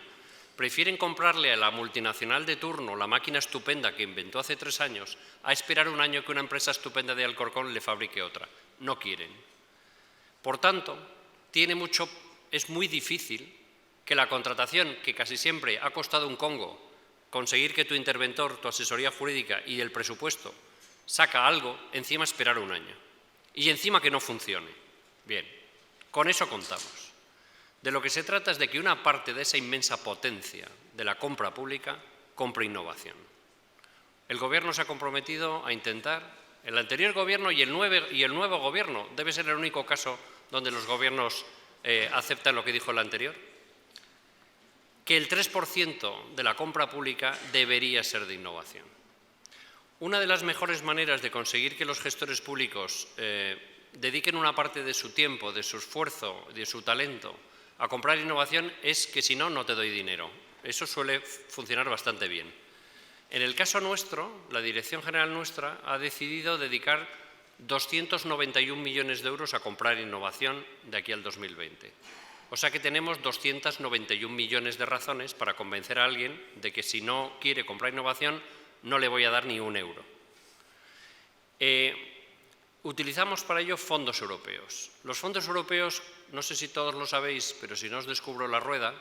prefieren comprarle a la multinacional de turno la máquina estupenda que inventó hace 3 años a esperar un año que una empresa estupenda de Alcorcón le fabrique otra. No quieren. Por tanto, es muy difícil que la contratación, que casi siempre ha costado un congo, conseguir que tu interventor, tu asesoría jurídica y el presupuesto saca algo, encima esperar un año. Y encima que no funcione. Bien, con eso contamos. De lo que se trata es de que una parte de esa inmensa potencia de la compra pública compre innovación. El Gobierno se ha comprometido a intentar, el anterior Gobierno y el nuevo Gobierno, debe ser el único caso donde los gobiernos aceptan lo que dijo el anterior, que el 3% de la compra pública debería ser de innovación. Una de las mejores maneras de conseguir que los gestores públicos dediquen una parte de su tiempo, de su esfuerzo, de su talento a comprar innovación es que si no, no te doy dinero. Eso suele funcionar bastante bien. En el caso nuestro, la Dirección General nuestra ha decidido dedicar 291 millones de euros a comprar innovación de aquí al 2020. O sea que tenemos 291 millones de razones para convencer a alguien de que si no quiere comprar innovación, no le voy a dar ni un euro. Utilizamos para ello fondos europeos. Los fondos europeos, no sé si todos lo sabéis, pero si no os descubro la rueda,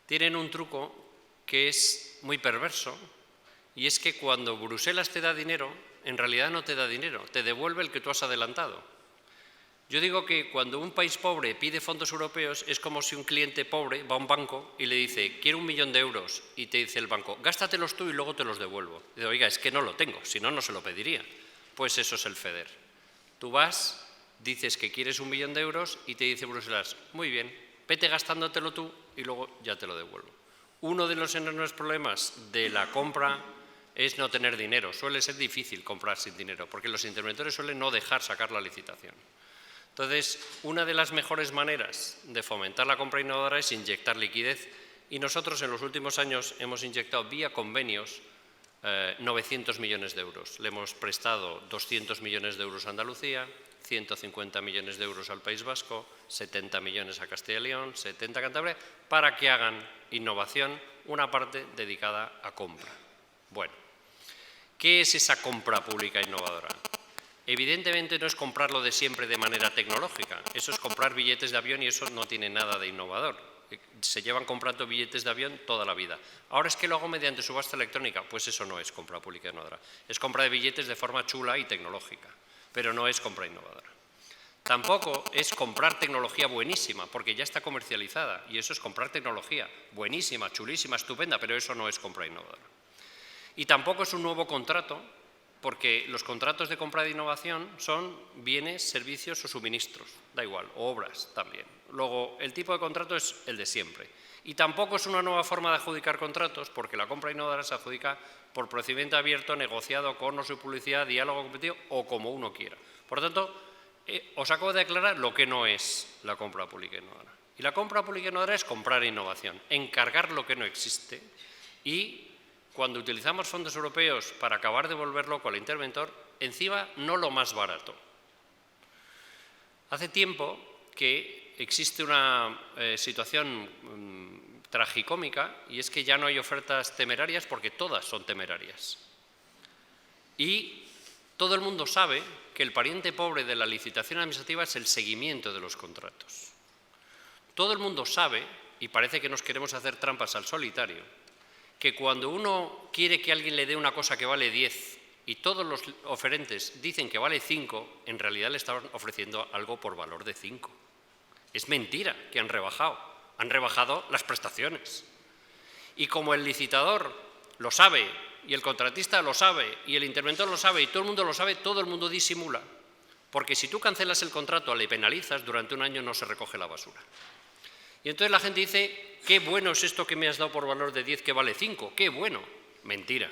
tienen un truco que es muy perverso, y es que cuando Bruselas te da dinero, en realidad no te da dinero, te devuelve el que tú has adelantado. Yo digo que cuando un país pobre pide fondos europeos es como si un cliente pobre va a un banco y le dice, quiero 1 millón de euros, y te dice el banco, gástatelos tú y luego te los devuelvo. Y dice, oiga, es que no lo tengo, si no, no se lo pediría. Pues eso es el FEDER. Tú vas, dices que quieres 1 millón de euros y te dice Bruselas, muy bien, vete gastándotelo tú y luego ya te lo devuelvo. Uno de los enormes problemas de la compra es no tener dinero. Suele ser difícil comprar sin dinero, porque los interventores suelen no dejar sacar la licitación. Entonces, una de las mejores maneras de fomentar la compra innovadora es inyectar liquidez, y nosotros en los últimos años hemos inyectado vía convenios 900 millones de euros. Le hemos prestado 200 millones de euros a Andalucía, 150 millones de euros al País Vasco, 70 millones a Castilla y León, 70 a Cantabria, para que hagan innovación, una parte dedicada a compra. Bueno, ¿qué es esa compra pública innovadora? Evidentemente no es comprarlo de siempre de manera tecnológica, eso es comprar billetes de avión y eso no tiene nada de innovador. Se llevan comprando billetes de avión toda la vida. Ahora es que lo hago mediante subasta electrónica, pues eso no es compra pública innovadora. Es compra de billetes de forma chula y tecnológica, pero no es compra innovadora. Tampoco es comprar tecnología buenísima, porque ya está comercializada, y eso es comprar tecnología buenísima, chulísima, estupenda, pero eso no es compra innovadora. Y tampoco es un nuevo contrato, porque los contratos de compra de innovación son bienes, servicios o suministros, da igual, o obras también. Luego, el tipo de contrato es el de siempre. Y tampoco es una nueva forma de adjudicar contratos, porque la compra innovadora se adjudica por procedimiento abierto, negociado, con o sin publicidad, diálogo competitivo o como uno quiera. Por lo tanto, os acabo de aclarar lo que no es la compra pública innovadora. Y la compra pública innovadora es comprar innovación, encargar lo que no existe, y cuando utilizamos fondos europeos para acabar de volver loco al interventor, encima no lo más barato. Hace tiempo que existe una situación tragicómica, y es que ya no hay ofertas temerarias porque todas son temerarias. Y todo el mundo sabe que el pariente pobre de la licitación administrativa es el seguimiento de los contratos. Todo el mundo sabe, y parece que nos queremos hacer trampas al solitario, que cuando uno quiere que alguien le dé una cosa que vale 10 y todos los oferentes dicen que vale 5, en realidad le están ofreciendo algo por valor de 5. Es mentira que han rebajado las prestaciones. Y como el licitador lo sabe, y el contratista lo sabe, y el interventor lo sabe, y todo el mundo lo sabe, todo el mundo disimula. Porque si tú cancelas el contrato, le penalizas, durante un año no se recoge la basura. Y entonces la gente dice, qué bueno es esto que me has dado por valor de 10 que vale 5, qué bueno. Mentira.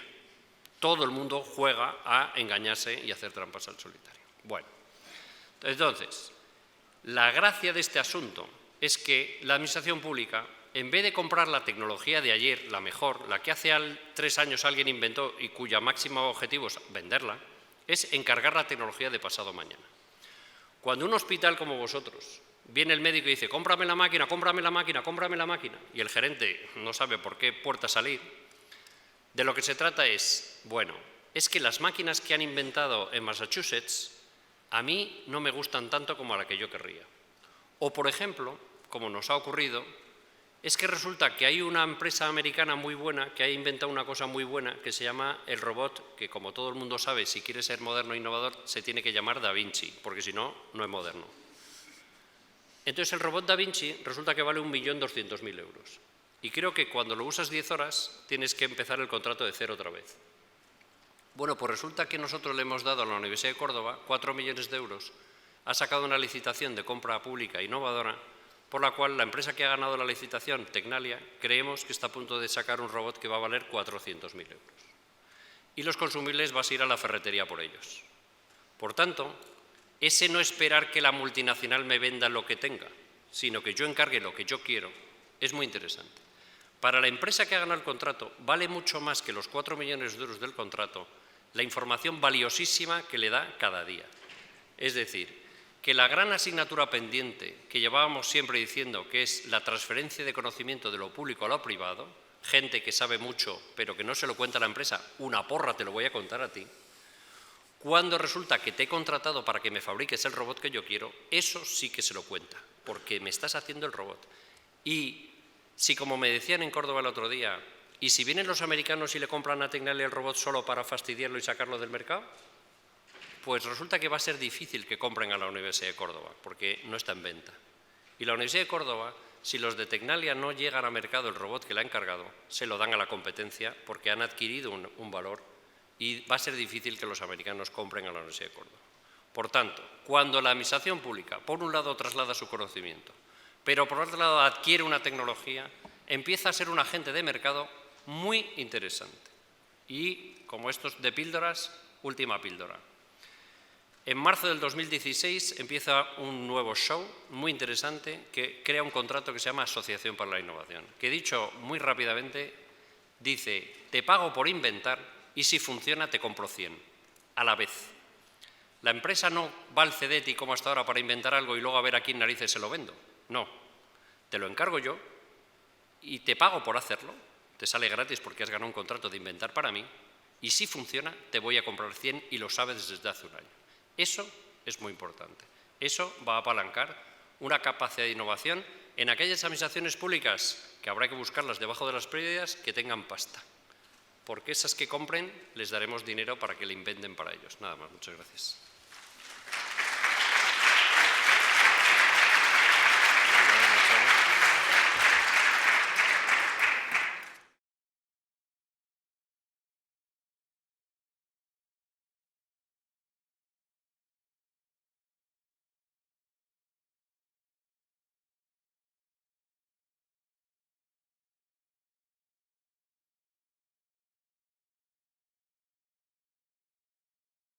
Todo el mundo juega a engañarse y hacer trampas al solitario. Bueno, entonces, la gracia de este asunto es que la administración pública, en vez de comprar la tecnología de ayer, la mejor, la que hace 3 años alguien inventó y cuya máximo objetivo es venderla, es encargar la tecnología de pasado mañana. Cuando un hospital como vosotros viene el médico y dice, cómprame la máquina, cómprame la máquina, cómprame la máquina, y el gerente no sabe por qué puerta salir, de lo que se trata es, bueno, es que las máquinas que han inventado en Massachusetts a mí no me gustan tanto como a la que yo querría. O, por ejemplo, como nos ha ocurrido, es que resulta que hay una empresa americana muy buena que ha inventado una cosa muy buena que se llama el robot, que como todo el mundo sabe, si quiere ser moderno e innovador, se tiene que llamar Da Vinci, porque si no, no es moderno. Entonces el robot Da Vinci resulta que vale 1.200.000 euros. Y creo que cuando lo usas 10 horas tienes que empezar el contrato de cero otra vez. Bueno, pues resulta que nosotros le hemos dado a la Universidad de Córdoba 4 millones de euros. Ha sacado una licitación de compra pública innovadora por la cual la empresa que ha ganado la licitación, Tecnalia, creemos que está a punto de sacar un robot que va a valer 400.000 euros. Y los consumibles vas a ir a la ferretería por ellos. Por tanto, ese no esperar que la multinacional me venda lo que tenga, sino que yo encargue lo que yo quiero, es muy interesante. Para la empresa que ha ganado el contrato, vale mucho más que los 4 millones de euros del contrato la información valiosísima que le da cada día. Es decir, que la gran asignatura pendiente que llevábamos siempre diciendo, que es la transferencia de conocimiento de lo público a lo privado, gente que sabe mucho pero que no se lo cuenta a la empresa, una porra te lo voy a contar a ti, cuando resulta que te he contratado para que me fabriques el robot que yo quiero, eso sí que se lo cuenta, porque me estás haciendo el robot. Y si, como me decían en Córdoba el otro día, ¿y si vienen los americanos y le compran a Tecnalia el robot solo para fastidiarlo y sacarlo del mercado? Pues resulta que va a ser difícil que compren a la Universidad de Córdoba, porque no está en venta. Y la Universidad de Córdoba, si los de Tecnalia no llegan a mercado el robot que le ha encargado, se lo dan a la competencia porque han adquirido un valor y va a ser difícil que los americanos compren a la Universidad de Córdoba. Por tanto, cuando la administración pública, por un lado, traslada su conocimiento, pero por otro lado adquiere una tecnología, empieza a ser un agente de mercado muy interesante. Y, como estos de píldoras, última píldora. En marzo del 2016 empieza un nuevo show muy interesante que crea un contrato que se llama Asociación para la Innovación, que dicho muy rápidamente dice, te pago por inventar y si funciona te compro 100 a la vez. La empresa no va al CEDETI como hasta ahora para inventar algo y luego a ver a quién narices se lo vendo. No, te lo encargo yo y te pago por hacerlo, te sale gratis porque has ganado un contrato de inventar para mí y si funciona te voy a comprar 100 y lo sabes desde hace un año. Eso es muy importante. Eso va a apalancar una capacidad de innovación en aquellas administraciones públicas que habrá que buscarlas debajo de las prioridades que tengan pasta. Porque esas que compren les daremos dinero para que le inventen para ellos. Nada más, muchas gracias.